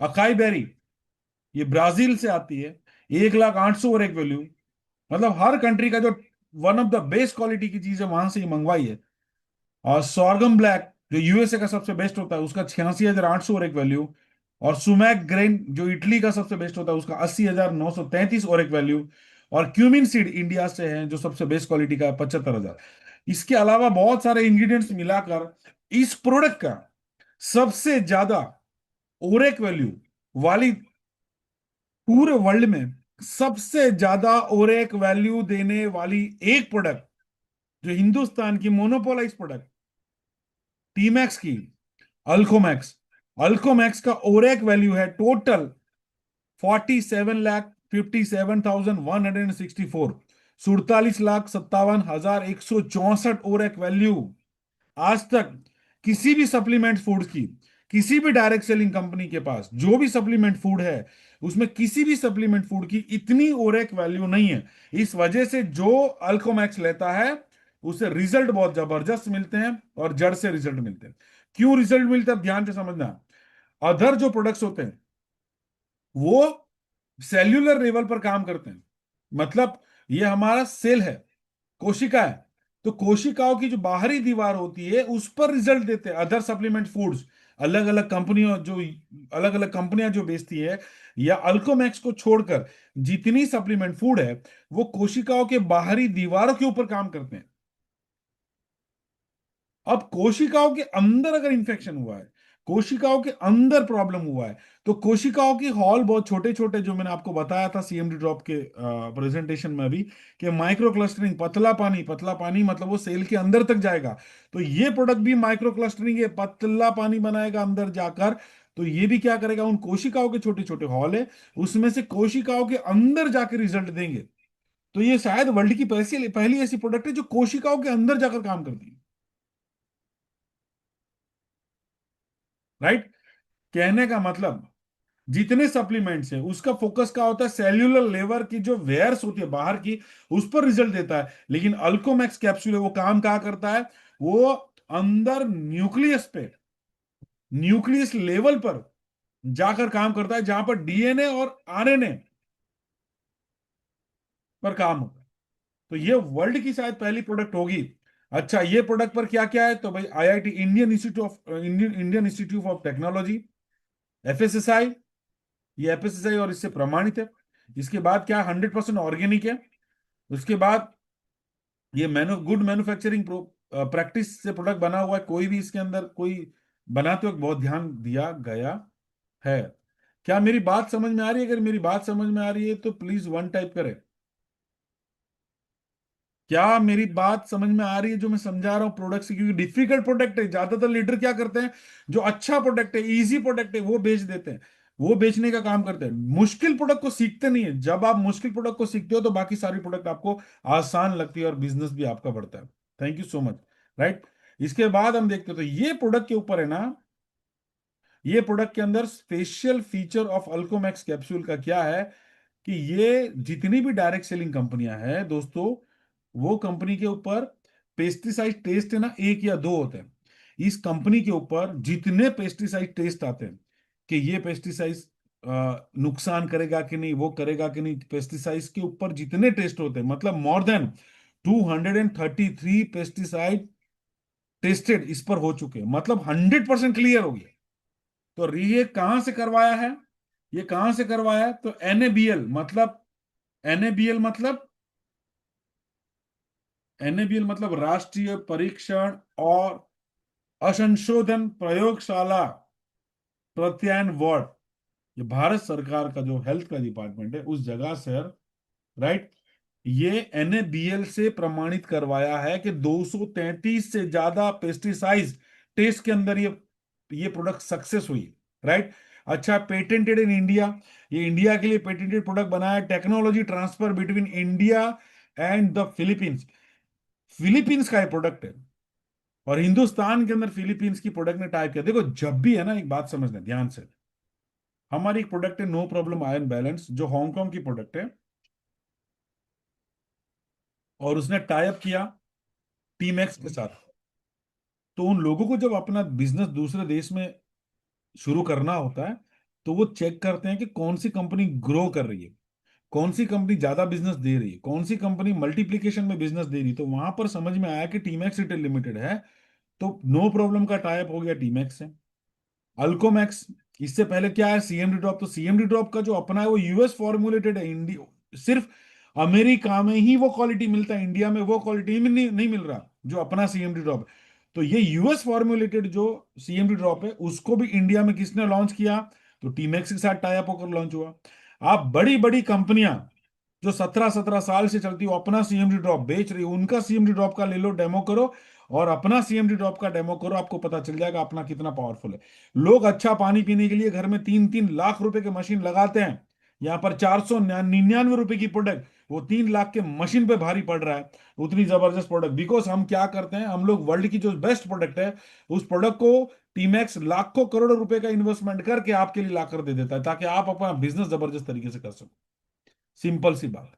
अकाई बेरी, ये ब्राजील से आती है, 1,08,000 और एक वैल्यू। मतलब हर कंट्री का जो one of the best quality की चीज है वहां से ही मंगवाई है। और सॉर्गम ब्लैक जो यूएसए का सबसे बेस्ट होता है उसका 86,800 और एक वैल्यू। और सुमैक ग्रेन जो इटली का सबसे बेस्ट होता है उसका 80,933 और एक वैल्यू। और क्यूमिन सीड इंडिया से है जो सबसे बेस्ट क्वालिटी का है, 75,000। इसके अलावा बहुत सारे इंग्रेडिएंट्स मिलाकर इस प्रोडक्ट का सबसे ज्यादा ओरेक वैल्यू वाली, पूरे वर्ल्ड में सबसे ज्यादा ओरेक वैल्यू देने वाली एक प्रोडक्ट, जो हिंदुस्तान की मोनोपोलाइज प्रोडक्ट टीमैक्स की, अल्कोमैक्स। अल्कोमैक्स का ओरेक वैल्यू है टोटल 47,57,164, 47,57,164 ओरेक वैल्यू। आज तक किसी भी सप्लीमेंट फूड की, किसी भी डायरेक्ट सेलिंग कंपनी के पास जो भी सप्लीमेंट फूड है उसमें किसी भी सप्लीमेंट फूड की इतनी ओरेक वैल्यू नहीं है। इस वजह से जो अल्कोमैक्स लेता है उसे रिजल्ट बहुत जबरदस्त मिलते हैं और जड़ से रिजल्ट मिलते हैं। क्यों रिजल्ट मिलता है ध्यान से समझना। अदर जो प्रोडक्ट्स होते हैं वो सेल्यूलर लेवल पर काम करते हैं। मतलब ये हमारा सेल है, कोशिका है, तो कोशिकाओं की जो बाहरी दीवार होती है उस पर रिजल्ट देते हैं अदर सप्लीमेंट फूड्स। अलग अलग कंपनियां जो बेचती है, या अल्कोमैक्स को छोड़कर जितनी सप्लीमेंट फूड है वो कोशिकाओं के बाहरी दीवारों के ऊपर काम करते हैं। अब कोशिकाओं के अंदर अगर इंफेक्शन हुआ है, कोशिकाओं के अंदर प्रॉब्लम हुआ है, तो कोशिकाओं की हॉल बहुत छोटे छोटे, जो मैंने आपको बताया था सीएमडी ड्रॉप के प्रेजेंटेशन में अभी, कि माइक्रो क्लस्टरिंग, पतला पानी, पतला पानी मतलब वो सेल के अंदर तक जाएगा। तो ये प्रोडक्ट भी माइक्रो क्लस्टरिंग है, पतला पानी बनाएगा अंदर जाकर। तो ये भी क्या करेगा, उन कोशिकाओं के छोटे छोटे हॉल है उसमें से कोशिकाओं के अंदर जाकर रिजल्ट देंगे। तो ये शायद वर्ल्ड की पहली पहली ऐसी प्रोडक्ट है जो कोशिकाओं के अंदर जाकर काम करती है। राइट। कहने का मतलब, जितने सप्लीमेंट्स है उसका फोकस क्या होता है, सेल्यूलर लेवल की जो वेयर्स होती है बाहर की, उस पर रिजल्ट देता है। लेकिन अल्कोमैक्स कैप्सूल है वो काम क्या करता है, वो अंदर न्यूक्लियस पे, न्यूक्लियस लेवल पर जाकर काम करता है, जहां पर डीएनए और आरएनए पर काम होता है। तो ये वर्ल्ड की शायद पहली प्रोडक्ट होगी। अच्छा, ये प्रोडक्ट पर क्या क्या है, तो भाई IIT, Indian institute of technology, FSSI, ये एफएसएसआई और इससे प्रमाणित है। इसके बाद क्या, 100% ऑर्गेनिक है। उसके बाद ये गुड मैन्युफैक्चरिंग प्रैक्टिस से प्रोडक्ट बना हुआ है, कोई भी इसके अंदर कोई बनाते वक्त बहुत ध्यान दिया गया है। क्या मेरी बात समझ में आ रही है? अगर मेरी बात समझ में आ रही है तो प्लीज वन टाइप करें। क्या मेरी बात समझ में आ रही है जो मैं समझा रहा हूँ प्रोडक्ट से? क्योंकि डिफिकल्ट प्रोडक्ट है, ज्यादातर लीडर क्या करते हैं, जो अच्छा प्रोडक्ट है, इजी प्रोडक्ट है, वो बेच देते हैं, वो बेचने का काम करते हैं, मुश्किल प्रोडक्ट को सीखते नहीं है। जब आप मुश्किल प्रोडक्ट को सीखते हो तो बाकी सारी प्रोडक्ट आपको आसान लगती है और बिजनेस भी आपका बढ़ता है। Thank you so much. Right. इसके बाद हम देखते हैं, तो ये प्रोडक्ट के ऊपर है ना, ये प्रोडक्ट के अंदर स्पेशल फीचर ऑफ अल्कोमैक्स कैप्सूल का क्या है, कि ये जितनी भी डायरेक्ट सेलिंग कंपनियां हैं दोस्तों, वो कंपनी के ऊपर पेस्टिसाइड टेस्ट है ना, एक या दो होते हैं। इस कंपनी के ऊपर जितने पेस्टिसाइड टेस्ट आते हैं, कि ये पेस्टिसाइड नुकसान करेगा कि नहीं, वो करेगा कि नहीं, पेस्टिसाइड्स के ऊपर जितने टेस्ट होते हैं, मतलब मोर देन 233 पेस्टिसाइड टेस्टेड इस पर हो चुके हैं, मतलब 100% क्लियर हो गया। तो ये कहां से करवाया है, ये कहां से करवाया है, तो एनएबीएल मतलब, एनएबीएल मतलब एनएबीएल मतलब राष्ट्रीय परीक्षण और असंशोधन प्रयोगशाला प्रत्यायन वार्ड। ये भारत सरकार का जो हेल्थ का डिपार्टमेंट है उस जगह से, राइट। ये एनएबीएल से प्रमाणित करवाया है कि 233 से ज्यादा पेस्टिसाइड्स टेस्ट के अंदर ये प्रोडक्ट सक्सेस हुई। राइट। अच्छा, पेटेंटेड इन इंडिया, ये इंडिया के लिए पेटेंटेड प्रोडक्ट बनाया। Technology transfer between India and the Philippines, Philippines का ये प्रोडक्ट है और हिंदुस्तान के अंदर फिलीपींस की प्रोडक्ट ने टाइप किया। देखो जब भी है ना, एक बात समझना ध्यान से, हमारी एक प्रोडक्ट है नो प्रॉब्लम आयरन बैलेंस, जो हांगकांग की प्रोडक्ट है, और उसने टाइप किया टीमैक्स के साथ। तो उन लोगों को जब अपना बिजनेस दूसरे देश में शुरू करना होता है, तो वो चेक करते हैं कि कौन सी कंपनी ग्रो कर रही है, कौन सी कंपनी ज्यादा बिजनेस दे रही है, कौन सी कंपनी मल्टीप्लीकेशन में बिजनेस दे रही है, तो वहां पर समझ में आया कि टीमैक्स रिटेल लिमिटेड है, तो नो प्रॉब्लम का टाइप हो गया टीमैक्स से। अल्कोमैक्स, इससे पहले क्या है, सीएमडी ड्रॉप, तो सीएमडी ड्रॉप का जो अपना है वो यूएस फॉर्मुलेटेड है, इंडिया सिर्फ अमेरिका में ही वो क्वालिटी मिलता है, इंडिया में वो क्वालिटी नहीं मिल रहा जो अपना सीएमडी ड्रॉप है। तो ये यूएस फॉर्मुलेटेड जो सीएमडी ड्रॉप है उसको भी इंडिया में किसने लॉन्च किया, तो टीमैक्स के साथ टाई अप होकर लॉन्च हुआ। आप बड़ी बड़ी कंपनियां जो 17-17 साल से चलती हो अपना सीएमडी ड्रॉप बेच रही हो, उनका सीएमडी ड्रॉप का ले लो डेमो करो, और अपना सीएमडी ड्रॉप का डेमो करो, आपको पता चल जाएगा अपना कितना पावरफुल है। लोग अच्छा पानी पीने के लिए घर में 3-3 लाख रुपए की मशीन लगाते हैं, यहाँ पर 499 रुपए की प्रोडक्ट वो 3 लाख के मशीन पे भारी पड़ रहा है, उतनी जबरदस्त प्रोडक्ट। बिकॉज हम क्या करते हैं, हम लोग वर्ल्ड की जो बेस्ट प्रोडक्ट है उस प्रोडक्ट को टीमैक्स लाखों करोड़ों रुपए का इन्वेस्टमेंट करके आपके लिए लाकर दे देता है, ताकि आप अपना बिजनेस जबरदस्त तरीके से कर सको। सिंपल सी बात।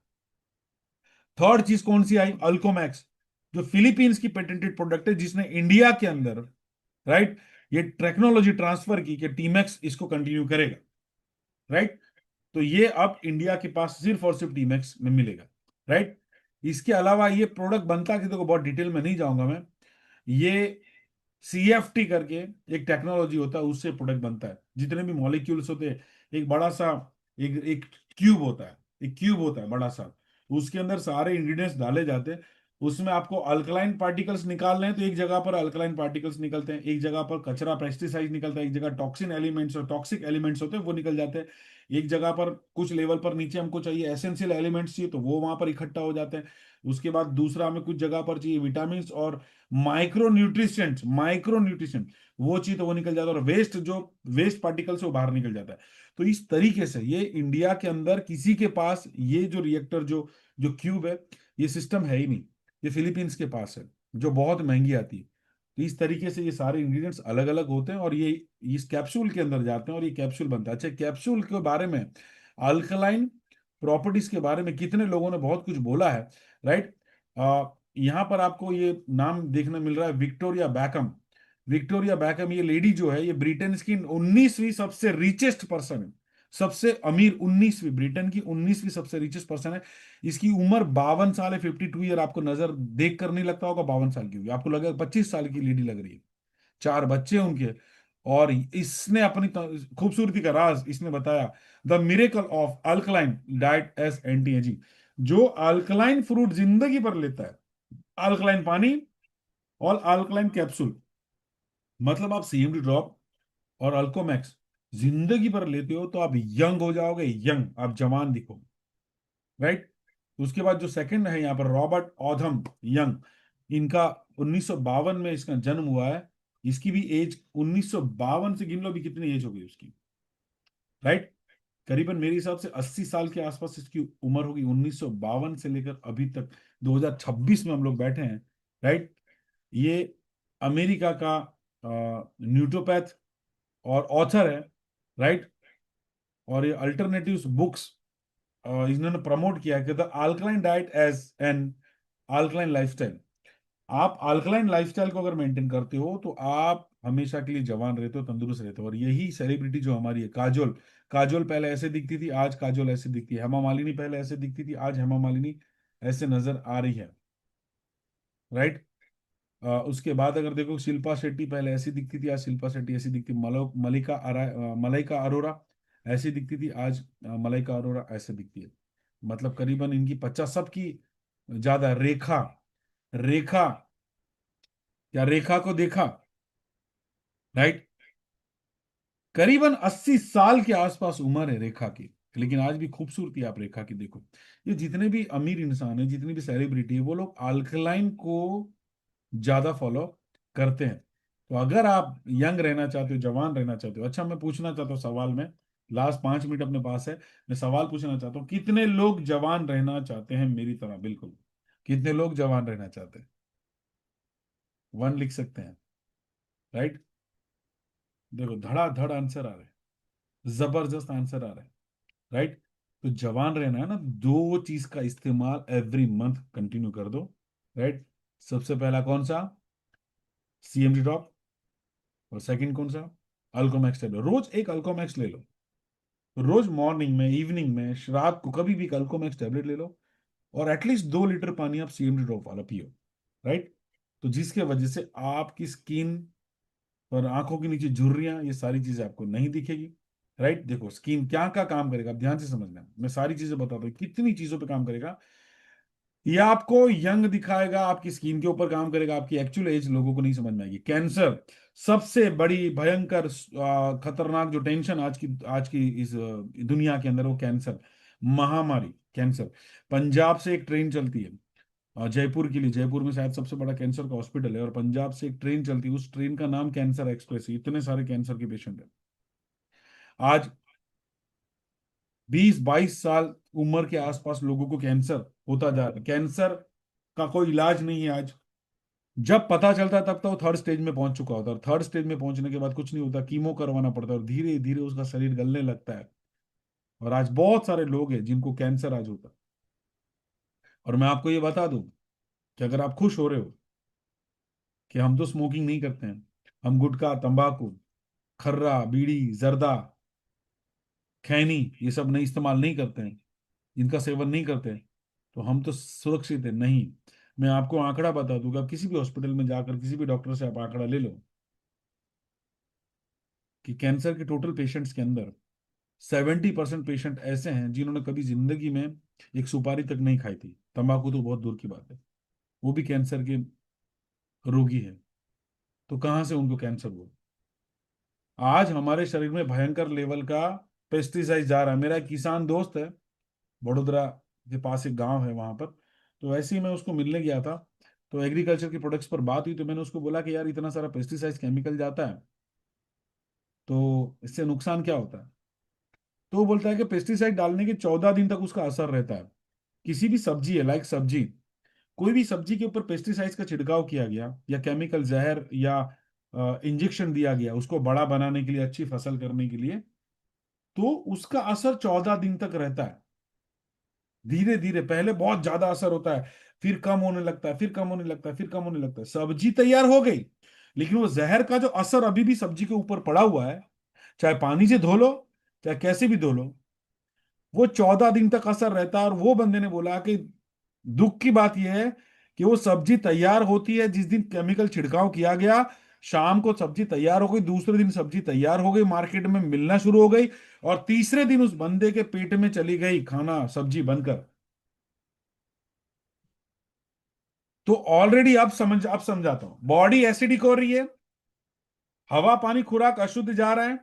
थर्ड चीज कौन सी आई, अल्कोमैक्स, जो फिलीपींस की पेटेंटेड प्रोडक्ट है, जिसने इंडिया के अंदर, राइट, ये टेक्नोलॉजी ट्रांसफर की कि टीमैक्स इसको कंटिन्यू करेगा, राइट। तो ये अब इंडिया के पास सिर्फ और सिर्फ टीमैक्स में मिलेगा, राइट। इसके अलावा ये प्रोडक्ट बनता कि, देखो बहुत डिटेल में नहीं जाऊंगा मैं, ये सीएफटी करके एक टेक्नोलॉजी होता है, उससे प्रोडक्ट बनता है। जितने भी मॉलिक्यूल्स होते हैं, एक बड़ा सा एक एक क्यूब होता है, एक क्यूब होता है बड़ा सा, उसके अंदर सारे इंग्रेडिएंट्स डाले जाते हैं। उसमें आपको अल्कलाइन पार्टिकल्स निकालने हैं, तो एक जगह पर अल्कलाइन पार्टिकल्स निकलते हैं, एक जगह पर कचरा पेस्टिसाइड निकलता है, एक जगह टॉक्सिन एलिमेंट्स और टॉक्सिक एलिमेंट्स होते हैं वो निकल जाते हैं, एक जगह पर कुछ लेवल पर नीचे हमको चाहिए एसेंशियल एलिमेंट्स चाहिए तो वो वहां पर इकट्ठा हो जाते हैं। उसके बाद दूसरा हमें कुछ जगह पर चाहिए विटामिन और माइक्रो न्यूट्रिशन वो चीज तो वो निकल जाता है, और वेस्ट जो वेस्ट पार्टिकल्स वो बाहर निकल जाता है। तो इस तरीके से ये इंडिया के अंदर किसी के पास ये जो रिएक्टर जो जो क्यूब है, ये सिस्टम है ही नहीं, ये फिलीपींस के पास है, जो बहुत महंगी आती है। तो इस तरीके से ये सारे इंग्रेडिएंट्स अलग अलग होते हैं और ये इस कैप्सूल के अंदर जाते हैं और ये कैप्सूल बनता है। अच्छा, कैप्सूल के बारे में, अल्कलाइन प्रॉपर्टीज के बारे में कितने लोगों ने बहुत कुछ बोला है, राइट। यहाँ पर आपको ये नाम देखने मिल रहा है, विक्टोरिया बैकम। विक्टोरिया बैकम ये लेडी जो है, ये ब्रिटेन की 19वीं सबसे रिचेस्ट पर्सन है, सबसे अमीर 19वीं, ब्रिटेन की 19वीं सबसे रिचेस्ट पर्सन है। इसकी उम्र 52 साल है, 52 ईयर। आपको नजर देख कर नहीं लगता होगा 52 साल की होगी, आपको लगेगा 25 साल की लेडी लग रही है। 4 बच्चे हैं उनके। और इसने अपनी खूबसूरती का राज इसने बताया, the miracle of alkaline diet as anti aging. जो अल्कलाइन फ्रूट जिंदगी भर लेता है, अल्कलाइन पानी और अल्कलाइन कैप्सूल, मतलब आप सीएमडी ड्रॉप और अल्कोमैक्स जिंदगी भर लेते हो तो आप यंग हो जाओगे, यंग, आप जवान दिखोगे, राइट। उसके बाद जो सेकंड है यहाँ पर, रॉबर्ट ऑथम यंग, इनका 1952 में इसका जन्म हुआ है। इसकी भी एज 1952 से गिन लो भी कितनी एज हो गई उसकी, राइट। करीबन मेरे हिसाब से 80 साल के आसपास इसकी उम्र होगी, 1952 से लेकर अभी तक 2026 में हम लोग बैठे हैं, राइट। ये अमेरिका का न्यूट्रोपैथ और ऑथर है, राइट। और ये अल्टरनेटिव बुक्स इन्होंने प्रमोट किया कि the alkaline diet as an alkaline lifestyle. आप अल्कलाइन लाइफस्टाइल को अगर मेंटेन करते हो तो आप हमेशा के लिए जवान रहते हो, तंदुरुस्त रहते हो। और यही सेलिब्रिटी जो हमारी है, काजोल, काजोल पहले ऐसे दिखती थी, आज काजोल ऐसे दिखती है। हेमा मालिनी पहले ऐसे दिखती थी, आज हेमा मालिनी ऐसे नजर आ रही है, राइट। उसके बाद अगर देखो, शिल्पा शेट्टी पहले ऐसी दिखती थी, आज शिल्पा शेट्टी ऐसी दिखती, मलाइका अरोरा ऐसी दिखती थी, आज मलाइका अरोरा ऐसे दिखती है। मतलब करीबन इनकी 50 सबकी ज्यादा। रेखा, रेखा, क्या रेखा को देखा, राइट। करीबन 80 साल के आसपास उम्र है रेखा की, लेकिन आज भी खूबसूरती आप रेखा की देखो। ये जितने भी अमीर इंसान है, जितनी भी सेलिब्रिटी है, वो लोग अल्कलाइन को ज्यादा फॉलो करते हैं। तो अगर आप यंग रहना चाहते हो, जवान रहना चाहते हो, अच्छा मैं पूछना चाहता हूँ सवाल में, लास्ट 5 मिनट अपने पास है, मैं सवाल पूछना चाहता हूँ, कितने लोग जवान रहना चाहते हैं मेरी तरह, बिल्कुल, कितने लोग जवान रहना चाहते हैं, 1 लिख सकते हैं, राइट। देखो धड़ाधड़ आंसर आ रहे हैं, जबरदस्त आंसर आ रहे हैं, राइट। तो जवान रहना है ना, 2 चीज का इस्तेमाल एवरी मंथ कंटिन्यू कर दो, राइट। सबसे पहला कौन सा, सीएमडी ड्रॉप, और सेकंड कौन सा, अल्कोमैक्स टेबलेट। रोज एक अल्कोमैक्स ले लो, रोज मॉर्निंग में, इवनिंग में, रात को कभी भी अल्कोमैक्स टैबलेट ले लो, और एटलीस्ट 2 लीटर पानी आप सीएमडी ड्रॉप वाला पियो। राइट। तो जिसके वजह से आपकी स्किन पर, आंखों के नीचे झुर्रियां, ये सारी चीजें आपको नहीं दिखेगी। राइट। देखो स्किन क्या क्या काम करेगा, आप ध्यान से समझना, मैं सारी चीजें बताता हूँ कितनी चीजों पे काम करेगा। ये आपको यंग दिखाएगा, आपकी स्किन के ऊपर काम करेगा, आपकी एक्चुअल एज लोगों को नहीं समझ में आएगी। कैंसर, सबसे बड़ी भयंकर खतरनाक जो टेंशन आज की इस दुनिया के अंदर, वो कैंसर महामारी। कैंसर, पंजाब से एक ट्रेन चलती है जयपुर के लिए। जयपुर में शायद सबसे बड़ा कैंसर का हॉस्पिटल है, और पंजाब से एक ट्रेन चलती है, उस ट्रेन का नाम कैंसर एक्सप्रेस है। इतने सारे कैंसर के पेशेंट है आज। 20-22 साल उम्र के आसपास लोगों को कैंसर होता जा रहा है। कैंसर का कोई इलाज नहीं है आज। जब पता चलता है तब तो वो थर्ड स्टेज में पहुंच चुका होता है, और थर्ड स्टेज में पहुंचने के बाद कुछ नहीं होता, कीमो करवाना पड़ता है, और धीरे धीरे उसका शरीर गलने लगता है। और आज बहुत सारे लोग हैं जिनको कैंसर आज होता है। और मैं आपको ये बता दूं कि अगर आप खुश हो रहे हो कि हम तो स्मोकिंग नहीं करते हैं, हम गुटखा, तंबाकू, खर्रा, बीड़ी, जर्दा, खैनी, ये सब नहीं, इस्तेमाल नहीं करते हैं, इनका सेवन नहीं करते हैं, तो हम तो सुरक्षित है। नहीं, मैं आपको आंकड़ा बता दूंगा, आप किसी भी हॉस्पिटल में जाकर किसी भी डॉक्टर से आप आंकड़ा ले लो कि कैंसर के टोटल पेशेंट्स के अंदर 70% पेशेंट ऐसे हैं जिन्होंने कभी जिंदगी में एक सुपारी तक नहीं खाई थी, तंबाकू तो बहुत दूर की बात है, वो भी कैंसर के रोगी है। तो कहाँ से उनको कैंसर हुआ? आज हमारे शरीर में भयंकर लेवल का पेस्टिसाइड जा रहा है। मेरा एक किसान दोस्त है, वडोदरा के पास एक गांव है वहां पर, तो ऐसे ही मैं उसको मिलने गया था, तो एग्रीकल्चर के प्रोडक्ट्स पर बात हुई, तो मैंने उसको बोला कि यार इतना सारा पेस्टिसाइड केमिकल जाता है, तो इससे नुकसान क्या होता है? तो वो बोलता है कि पेस्टिसाइड डालने के 14 दिन तक उसका असर रहता है। किसी भी सब्जी है, लाइक सब्जी, कोई भी सब्जी के ऊपर पेस्टिसाइड्स का छिड़काव किया गया, या केमिकल जहर, या इंजेक्शन दिया गया उसको बड़ा बनाने के लिए, अच्छी फसल करने के लिए, तो उसका असर 14 दिन तक रहता है। धीरे धीरे पहले बहुत ज्यादा असर होता है, फिर कम होने लगता है, फिर कम होने लगता है, फिर कम होने लगता है। सब्जी तैयार हो गई, लेकिन वो जहर का जो असर अभी भी सब्जी के ऊपर पड़ा हुआ है, चाहे पानी से धो लो, चाहे कैसे भी धो लो, वो 14 दिन तक असर रहता है। और वो बंदे ने बोला कि दुख की बात यह है कि वो सब्जी तैयार होती है जिस दिन केमिकल छिड़काव किया गया, शाम को सब्जी तैयार हो गई, दूसरे दिन सब्जी तैयार हो गई, मार्केट में मिलना शुरू हो गई, और तीसरे दिन उस बंदे के पेट में चली गई खाना सब्जी बनकर। तो ऑलरेडी अब समझाता हूं, बॉडी एसिडिक हो रही है, हवा पानी खुराक अशुद्ध जा रहा है,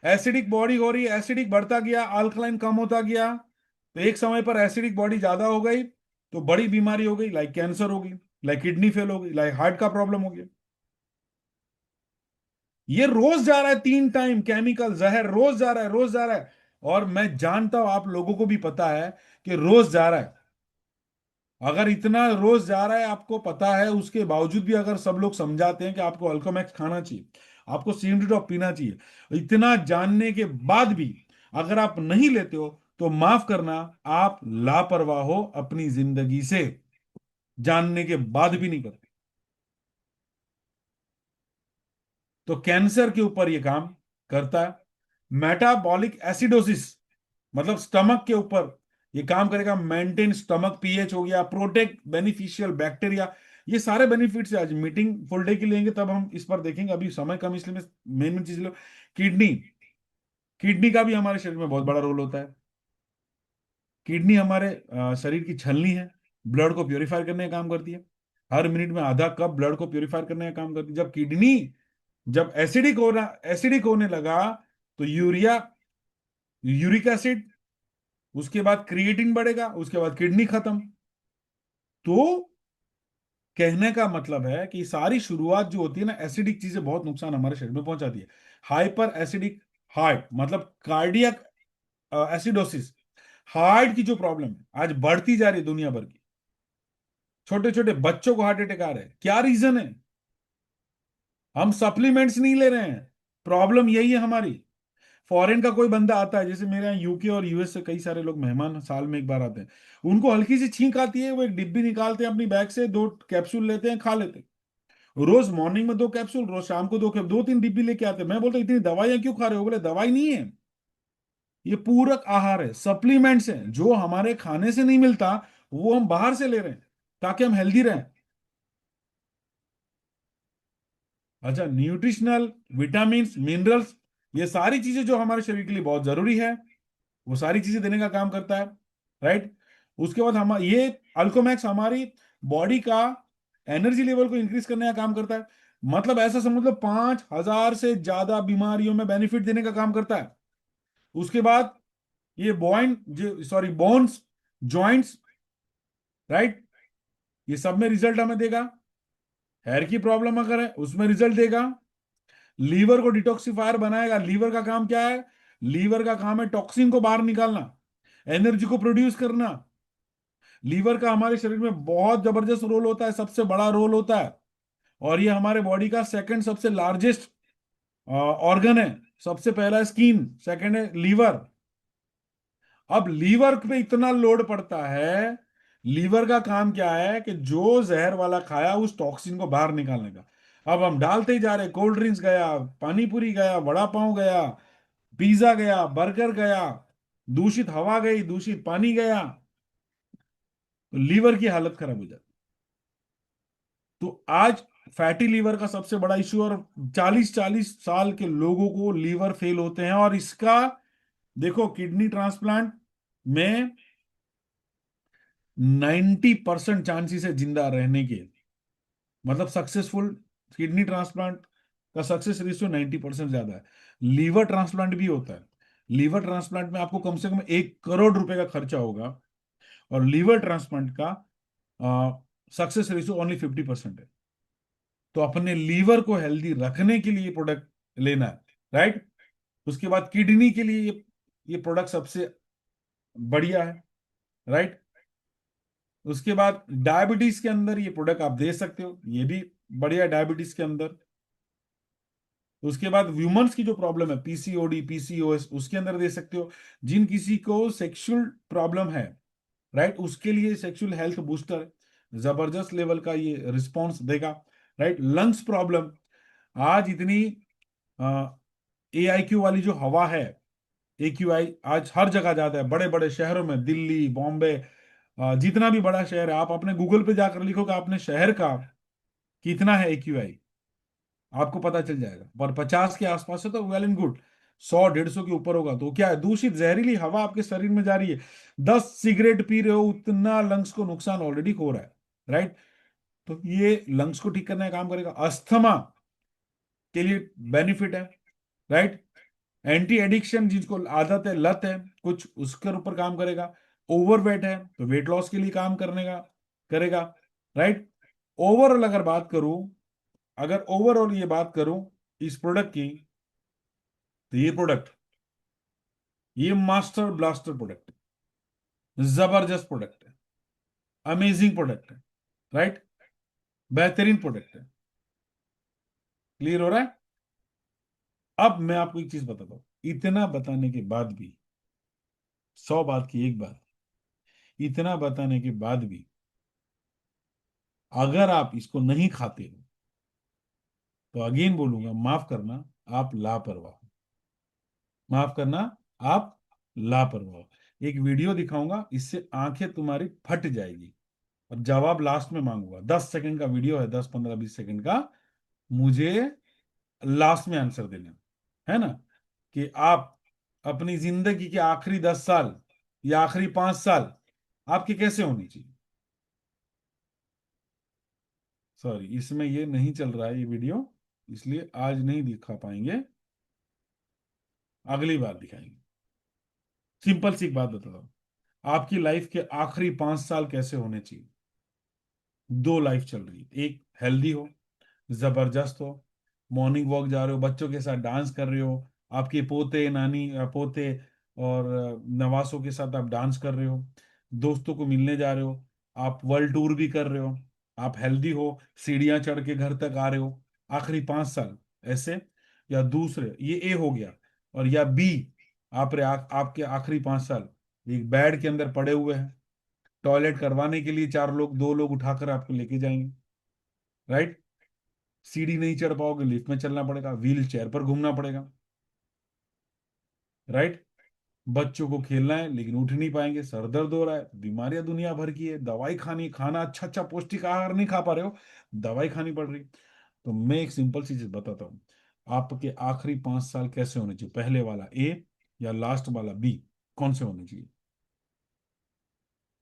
एसिडिक बॉडी हो रही है, एसिडिक बढ़ता गया, अल्कलाइन कम होता गया, तो एक समय पर एसिडिक बॉडी ज्यादा हो गई, तो बड़ी बीमारी हो गई, लाइक कैंसर हो गई, लाइक किडनी फेल हो गई, लाइक हार्ट का प्रॉब्लम हो गया। ये रोज जा रहा है, 3 टाइम केमिकल जहर रोज जा रहा है, रोज जा रहा है। और मैं जानता हूं आप लोगों को भी पता है कि रोज जा रहा है। अगर इतना रोज जा रहा है, आपको पता है, उसके बावजूद भी अगर सब लोग समझाते हैं कि आपको अल्कोमैक्स खाना चाहिए, आपको सीएमडी ड्रॉप पीना चाहिए, इतना जानने के बाद भी अगर आप नहीं लेते हो, तो माफ करना, आप लापरवाह हो अपनी जिंदगी से, जानने के बाद भी नहीं करते। तो कैंसर के ऊपर ये काम करता है। मेटाबॉलिक एसिडोसिस, मतलब स्टमक के ऊपर ये काम करेगा। मेंटेन स्टमक पीएच हो गया, प्रोटेक्ट बेनिफिशियल बैक्टीरिया, ये सारे बेनिफिट्स आज मीटिंग फुल डे की लेंगे तब हम इस पर देखेंगे, अभी समय कम, इसलिए मैं मेन मेन चीज लो। किडनी, किडनी का भी हमारे शरीर में बहुत बड़ा रोल होता है। किडनी हमारे शरीर की छलनी है, ब्लड को प्योरीफाई करने का काम करती है। हर मिनट में आधा कप ब्लड को प्योरीफाई करने का काम करती है। जब किडनी, जब एसिडिक होने लगा, तो यूरिक एसिड, उसके बाद क्रिएटिन बढ़ेगा, उसके बाद किडनी खत्म। तो कहने का मतलब है कि सारी शुरुआत जो होती है ना, एसिडिक चीजें बहुत नुकसान हमारे शरीर में पहुंचाती है। हाइपर एसिडिक हार्ट, मतलब कार्डियक एसिडोसिस, हार्ट की जो प्रॉब्लम है आज बढ़ती जा रही है दुनिया भर की। छोटे छोटे बच्चों को हार्ट अटैक आ रहे हैं, क्या रीजन है? हम सप्लीमेंट्स नहीं ले रहे हैं, प्रॉब्लम यही है हमारी। फॉरेन का कोई बंदा आता है, जैसे मेरे यहाँ यूके और यूएस से कई सारे लोग मेहमान साल में एक बार आते हैं, उनको हल्की सी छींक आती है, वो एक डिब्बी निकालते हैं अपनी बैग से, 2 कैप्सूल लेते हैं, खा लेते हैं। रोज मॉर्निंग में 2 कैप्सूल, रोज शाम को 2 3 डिब्बी लेके आते हैं। मैं बोलता हूं, इतनी दवाइयां क्यों खा रहे हो? बोले दवाई नहीं है, ये पूरक आहार है, सप्लीमेंट्स हैं जो हमारे खाने से नहीं मिलता, वो हम बाहर से ले रहे हैं ताकि हम हेल्दी रहें। अच्छा, न्यूट्रिशनल, विटामिन्स, मिनरल्स, ये सारी चीजें जो हमारे शरीर के लिए बहुत जरूरी है, वो सारी चीजें देने का काम करता है। राइट। उसके बाद हम ये अल्कोमैक्स हमारी बॉडी का एनर्जी लेवल को इंक्रीज करने का काम करता है। मतलब ऐसा समझ लो 5,000 से ज्यादा बीमारियों में बेनिफिट देने का काम करता है। उसके बाद ये बोन्स, जॉइंट्स, राइट, ये सब में रिजल्ट हमें देगा। हेयर की प्रॉब्लम अगर है उसमें रिजल्ट देगा। लीवर को डिटॉक्सिफायर बनाएगा। लीवर का काम क्या है? लीवर का काम है टॉक्सिन को बाहर निकालना, एनर्जी को प्रोड्यूस करना। लीवर का हमारे शरीर में बहुत जबरदस्त रोल होता है, सबसे बड़ा रोल होता है। और ये हमारे बॉडी का सेकंड सबसे लार्जेस्ट ऑर्गन है। सबसे पहला है स्किन, सेकंड है लीवर। अब लीवर पे इतना लोड पड़ता है, लीवर का काम क्या है कि जो जहर वाला खाया उस टॉक्सिन को बाहर निकालने का। अब हम डालते ही जा रहे, कोल्ड ड्रिंक्स गया, पानी पूरी गया, वड़ा पाव गया, पिज्जा गया, बर्गर गया, दूषित हवा गई, दूषित पानी गया, तो लीवर की हालत खराब हो जाती। तो आज फैटी लीवर का सबसे बड़ा इश्यू, और 40-40 साल के लोगों को लीवर फेल होते हैं। और इसका देखो, किडनी ट्रांसप्लांट में 90% चांसेस है जिंदा रहने के। मतलब सक्सेसफुल किडनी ट्रांसप्लांट का सक्सेस रेशियो 90% ज्यादा है। लीवर ट्रांसप्लांट भी होता है। लीवर ट्रांसप्लांट में आपको कम से कम 1 करोड़ रुपए का खर्चा होगा, और लीवर ट्रांसप्लांट का सक्सेस रेशियो ओनली 50% है। तो अपने लीवर को हेल्दी रखने के लिए प्रोडक्ट लेना है। राइट। उसके बाद किडनी के लिए ये प्रोडक्ट सबसे बढ़िया है। राइट। उसके बाद डायबिटीज के अंदर ये प्रोडक्ट आप दे सकते हो, ये भी बढ़िया है डायबिटीज के अंदर। उसके बाद व्यूमन्स की जो प्रॉब्लम है, पीसीओडी, पीसीओएस, उसके अंदर दे सकते हो। जिन किसी को सेक्सुअल प्रॉब्लम है, राइट, उसके लिए सेक्सुअल हेल्थ बूस्टर जबरदस्त लेवल का ये रिस्पॉन्स देगा। राइट। लंग्स प्रॉब्लम, आज इतनी AIQ वाली जो हवा है, AQI आज हर जगह जाता है, बड़े बड़े शहरों में, दिल्ली, बॉम्बे, जितना भी बड़ा शहर है, आप अपने गूगल पे जाकर लिखोगे आपने शहर का कितना है AQI, आपको पता चल जाएगा। पर 50 के आसपास है तो वेल एंड गुड। 100-150 के ऊपर होगा तो क्या है, दूषित जहरीली हवा आपके शरीर में जा रही है। 10 सिगरेट पी रहे हो, उतना लंग्स को नुकसान ऑलरेडी हो रहा है। राइट। तो ये लंग्स को ठीक करने का काम करेगा। अस्थमा के लिए बेनिफिट है। राइट। एंटी एडिक्शन, जिसको आदत है, लत है कुछ, उसके ऊपर काम करेगा। ओवरवेट है तो वेट लॉस के लिए काम करने का करेगा। राइट। ओवरऑल अगर बात करूं, अगर ओवरऑल ये बात करूं इस प्रोडक्ट की, तो ये प्रोडक्ट, ये मास्टर ब्लास्टर प्रोडक्ट है, जबरदस्त प्रोडक्ट है, अमेजिंग प्रोडक्ट है। राइट। बेहतरीन प्रोडक्ट है। क्लियर हो रहा है? अब मैं आपको एक चीज बताता हूं, इतना बताने के बाद भी, 100 बात की एक बात, इतना बताने के बाद भी अगर आप इसको नहीं खाते हो, तो अगेन बोलूंगा, माफ करना, आप लापरवाह हो। माफ करना, आप लापरवाह हो। एक वीडियो दिखाऊंगा, इससे आंखें तुम्हारी फट जाएगी। और जवाब लास्ट में मांगूंगा, 10 सेकंड का वीडियो है, 10-15-20 सेकंड का। मुझे लास्ट में आंसर देना है ना, कि आप अपनी जिंदगी के आखिरी 10 साल या आखिरी 5 साल आपके कैसे होनी चाहिए। सॉरी, इसमें ये नहीं चल रहा है ये वीडियो, इसलिए आज नहीं दिखा पाएंगे, अगली बार दिखाएंगे। सिंपल सी एक बात बताता हूँ, आपकी लाइफ के आखिरी 5 साल कैसे होने चाहिए। दो लाइफ चल रही है, एक हेल्दी हो, जबरदस्त हो, मॉर्निंग वॉक जा रहे हो, बच्चों के साथ डांस कर रहे हो, आपके पोते नानी पोते और नवासों के साथ आप डांस कर रहे हो, दोस्तों को मिलने जा रहे हो, आप वर्ल्ड टूर भी कर रहे हो, आप हेल्दी हो, सीढ़ियां चढ़ के घर तक आ रहे हो, आखिरी 5 साल ऐसे। या दूसरे, ये ए हो गया। और या बी, आपके आखिरी 5 साल एक बेड के अंदर पड़े हुए हैं, टॉयलेट करवाने के लिए 4 लोग, 2 लोग उठाकर आपको लेके जाएंगे। राइट। सीढ़ी नहीं चढ़ पाओगे, लिफ्ट में चलना पड़ेगा, व्हील चेयर पर घूमना पड़ेगा। राइट। बच्चों को खेलना है लेकिन उठ नहीं पाएंगे, सर दर्द हो रहा है, बीमारियां दुनिया भर की है, दवाई खानी, खाना अच्छा अच्छा पौष्टिक आहार नहीं खा पा रहे हो, दवाई खानी पड़ रही। तो मैं एक सिंपल सी चीज बताता हूँ, आपके आखिरी 5 साल कैसे होने चाहिए, पहले वाला ए या लास्ट वाला बी, कौन से होने चाहिए?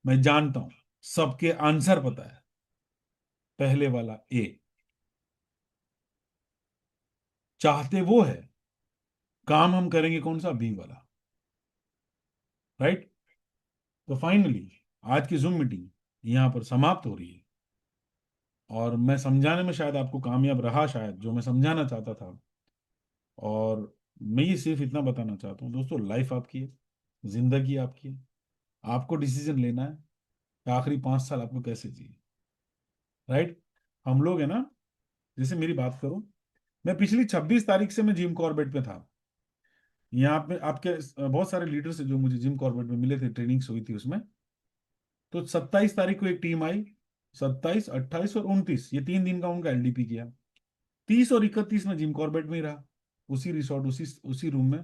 मैं जानता हूं सबके आंसर पता है, पहले वाला ए। चाहते वो है, काम हम करेंगे कौन सा, बी वाला। राइट। तो फाइनली आज की जूम मीटिंग यहां पर समाप्त हो रही है, और मैं समझाने में शायद आपको कामयाब रहा, शायद जो मैं समझाना चाहता था। और मैं ये सिर्फ इतना बताना चाहता हूँ दोस्तों, लाइफ आपकी है, जिंदगी आपकी है, आपको डिसीजन लेना है कि आखिरी 5 साल आपको कैसे जिए। राइट। हम लोग है ना, जैसे मेरी बात करूं, मैं पिछली 26 तारीख से मैं जिम कॉर्बेट में था। यहाँ पे आपके बहुत सारे लीडर्स हैं जो मुझे जिम कॉर्बेट में मिले थे, ट्रेनिंग्स हुई थी उसमें। तो 27 तारीख को एक टीम आई, 27, 28 और 29, ये 3 दिन का उनका एलडीपी किया। 30 और 31 में जिम कॉर्बेट में ही रहा, उसी रिसोर्ट, उसी उसी रूम में।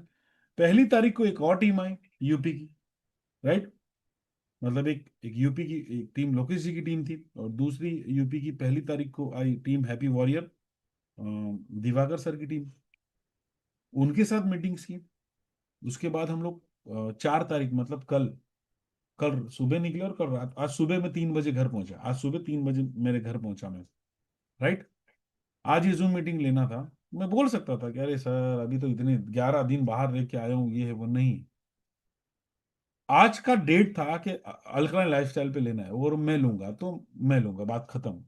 पहली तारीख को एक और टीम आई, यूपी की। राइट। मतलब एक यूपी की एक टीम, लोकेश जी की टीम थी, और दूसरी यूपी की पहली तारीख को आई team Happy Warrior, Diwakar sir की टीम। उनके साथ मीटिंग्स की। उसके बाद हम लोग 4 तारीख मतलब कल, कल सुबह निकले, और कल रात, आज सुबह में 3 बजे घर पहुंचा, आज सुबह 3 बजे मेरे घर पहुंचा मैं। राइट। आज ये जूम मीटिंग लेना था, मैं बोल सकता था कि अरे सर अभी तो इतने 11 दिन बाहर रह के आया हूँ, ये है वो, नहीं। आज का डेट था कि अल्कलाइन लाइफस्टाइल पे लेना है, और मैं लूंगा तो मैं लूंगा, बात खत्म।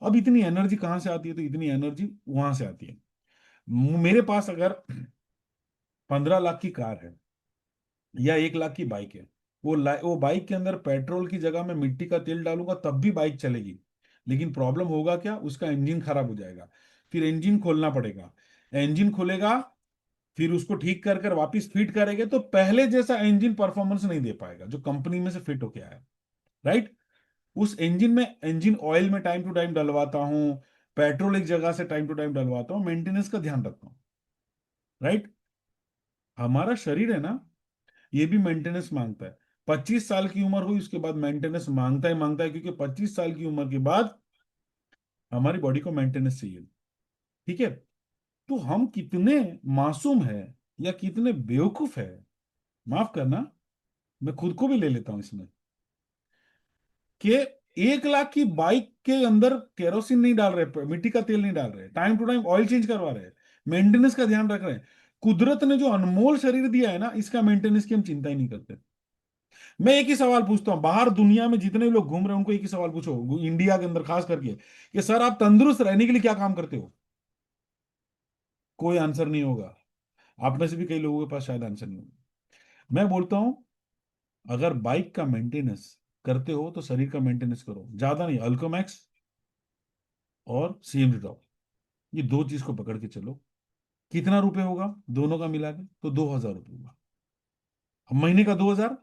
अब इतनी एनर्जी कहाँ से आती है? तो इतनी एनर्जी वहां से आती है। मेरे पास अगर 15 लाख की कार है या 1 लाख की बाइक है, वो बाइक के अंदर पेट्रोल की जगह मैं मिट्टी का तेल डालूंगा तब भी बाइक चलेगी। लेकिन प्रॉब्लम होगा क्या, उसका इंजन खराब हो जाएगा, फिर इंजन खोलना पड़ेगा। इंजन खोलेगा, फिर उसको ठीक कर कर वापस फिट करेंगे, तो पहले जैसा इंजन परफॉर्मेंस नहीं दे पाएगा जो कंपनी में से फिट होके आया। राइट। उस इंजन में, इंजन ऑयल में टाइम टू टाइम डलवाता हूँ, पेट्रोल एक जगह से टाइम टू टाइम डलवाता हूँ, मेंटेनेंस का ध्यान रखता हूँ। राइट। हमारा शरीर है ना, ये भी मेंटेनेंस मांगता है। 25 साल की उम्र हुई उसके बाद मेंटेनेंस मांगता है, क्योंकि 25 साल की उम्र के बाद हमारी बॉडी को मेंटेनेंस चाहिए। ठीक है। तो हम कितने मासूम है या कितने बेवकूफ है, माफ करना, मैं खुद को भी ले लेता हूं इसमें, कि 1 लाख की बाइक के अंदर केरोसिन नहीं डाल रहे, मिट्टी का तेल नहीं डाल रहे, time to time oil change करवा रहे हैं, मेंटेनेंस का ध्यान रख रहे हैं। कुदरत ने जो अनमोल शरीर दिया है ना, इसका मेंटेनेंस की हम चिंता ही नहीं करते। मैं एक ही सवाल पूछता हूं, बाहर दुनिया में जितने लोग घूम रहे हैं उनको एक ही सवाल पूछो, इंडिया के अंदर खास करके, कि सर आप तंदुरुस्त रहने के लिए क्या काम करते हो? कोई आंसर नहीं होगा। आप में से भी कई लोगों के पास शायद आंसर नहीं होगा। मैं बोलता हूं, अगर बाइक का मेंटेनेंस करते हो तो शरीर का मेंटेनेंस करो, ज्यादा नहीं, अल्कोमैक्स और सीएमडी ड्रॉप, ये दो चीज को पकड़ के चलो। कितना रुपए होगा दोनों का मिला के? तो 2,000 रुपये होगा। अब महीने का 2,000,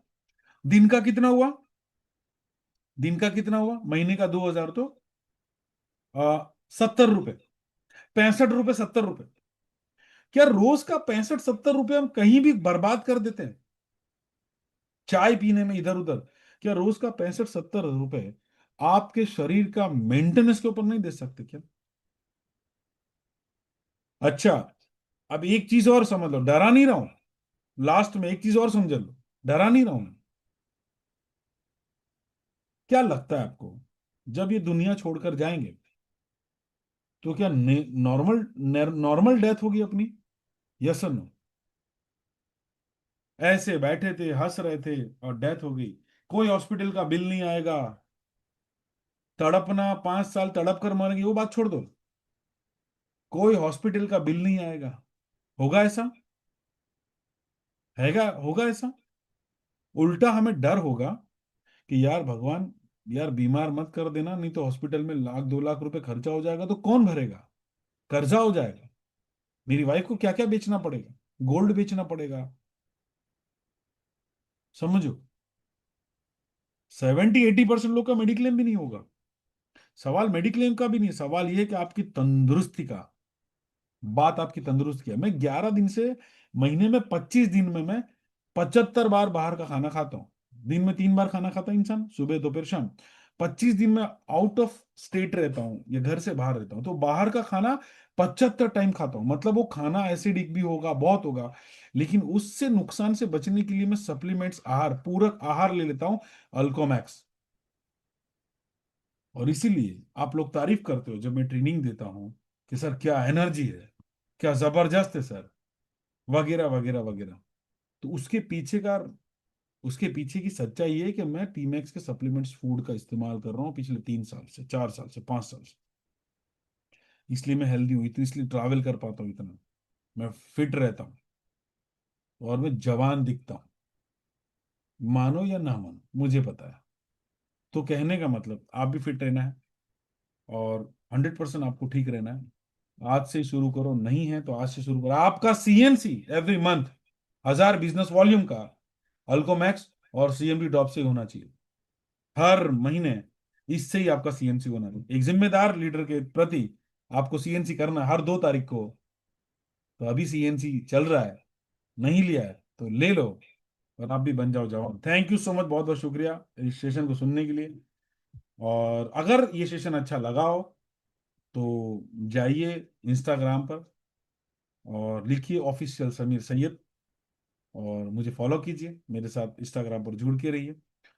दिन का कितना हुआ? दिन का कितना हुआ? महीने का 2,000 तो 70 रुपए, 65 रुपए, 70 रुपए। क्या रोज का 65-70 रुपए हम कहीं भी बर्बाद कर देते हैं चाय पीने में इधर उधर? क्या रोज का 65-70 रुपए आपके शरीर का मेंटेनेंस के ऊपर नहीं दे सकते क्या? अच्छा, अब एक चीज और समझ लो, डरा नहीं रहा हूं, लास्ट में एक चीज और समझ लो, डरा नहीं रहा हूं मैं। क्या लगता है आपको, जब ये दुनिया छोड़कर जाएंगे तो क्या नॉर्मल नॉर्मल डेथ होगी अपनी? यस और नो? ऐसे बैठे थे, हंस रहे थे, और डेथ हो गई, कोई हॉस्पिटल का बिल नहीं आएगा, तड़पना, 5 साल तड़प कर मरेंगे, वो बात छोड़ दो, कोई हॉस्पिटल का बिल नहीं आएगा। होगा ऐसा? हैगा, होगा ऐसा? उल्टा हमें डर होगा कि यार भगवान, यार बीमार मत कर देना, नहीं तो हॉस्पिटल में 1-2 लाख रुपए खर्चा हो जाएगा तो कौन भरेगा? कर्जा हो जाएगा, मेरी वाइफ को क्या क्या बेचना पड़ेगा, गोल्ड बेचना पड़ेगा। समझो, 70-80% लोग का मेडिक्लेम भी नहीं होगा। सवाल मेडिक्लेम का भी नहीं, सवाल ये है कि आपकी तंदुरुस्ती का, बात आपकी तंदुरुस्ती की है। मैं 11 दिन से, महीने में 25 दिन में मैं 75 बार बाहर का खाना खाता हूँ। दिन में 3 बार खाना खाता है इंसान, सुबह दोपहर शाम। 25 दिन में आउट ऑफ स्टेट रहता हूँ या घर से बाहर रहता हूँ, तो बाहर का खाना 75 टाइम खाता हूँ। मतलब वो खाना एसिडिक भी होगा, बहुत होगा, लेकिन उससे नुकसान से बचने के लिए मैं सप्लीमेंट्स, आहार, पूरक आहार ले लेता हूँ, अल्कोमैक्स। और इसीलिए आप लोग तारीफ करते हो जब मैं ट्रेनिंग देता हूँ कि सर क्या एनर्जी है, क्या जबरदस्त है सर, वगैरह वगैरह वगैरह। तो उसके पीछे की सच्चाई ये है कि मैं टीमैक्स के सप्लीमेंट्स फूड का इस्तेमाल कर रहा हूँ पिछले 3 साल से, 4 साल से, 5 साल से। इसलिए मैं हेल्दी हुई, तो इसलिए ट्रैवल कर पाता हूँ इतना, मैं फिट रहता हूँ, और मैं जवान दिखता हूँ। मानो या ना मानो, मुझे पता है। तो कहने का मतलब, आप भी फिट रहना है, और 100% आपको ठीक रहना है। आज से ही शुरू करो, नहीं है तो आज से शुरू करो। आपका CNC every month 1000 business volume का अल्कोमैक्स और सीएमडी ड्रॉप से होना चाहिए हर महीने। इससे ही आपका सीएनसी होना चाहिए। एक जिम्मेदार लीडर के प्रति आपको सीएनसी करना है हर 2 तारीख को। तो अभी सीएनसी चल रहा है, नहीं लिया है तो ले लो, और आप भी बन जाओ जवान। थैंक यू सो मच, बहुत बहुत शुक्रिया इस सेशन को सुनने के लिए। और अगर ये सेशन अच्छा लगा हो तो जाइए इंस्टाग्राम पर और लिखिए ऑफिशियल समीर सैयद, और मुझे फॉलो कीजिए, मेरे साथ इंस्टाग्राम पर जुड़ के रहिए।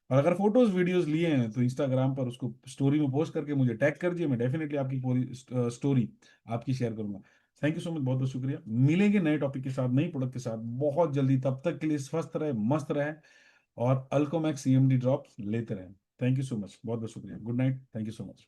और अगर फोटोज वीडियोस लिए हैं तो इंस्टाग्राम पर उसको स्टोरी में पोस्ट करके मुझे टैग कर दिए, मैं डेफिनेटली आपकी पूरी स्टोरी आपकी शेयर करूंगा। थैंक यू सो मच, बहुत बहुत शुक्रिया। मिलेंगे नए टॉपिक के साथ, नई प्रोडक्ट के साथ बहुत जल्दी। तब तक के लिए स्वस्थ रहे, मस्त रहे, और अल्कोमैक्स सीएमडी ड्रॉप्स लेते रहें। थैंक यू सो मच, बहुत बहुत शुक्रिया। Good night, thank you so much.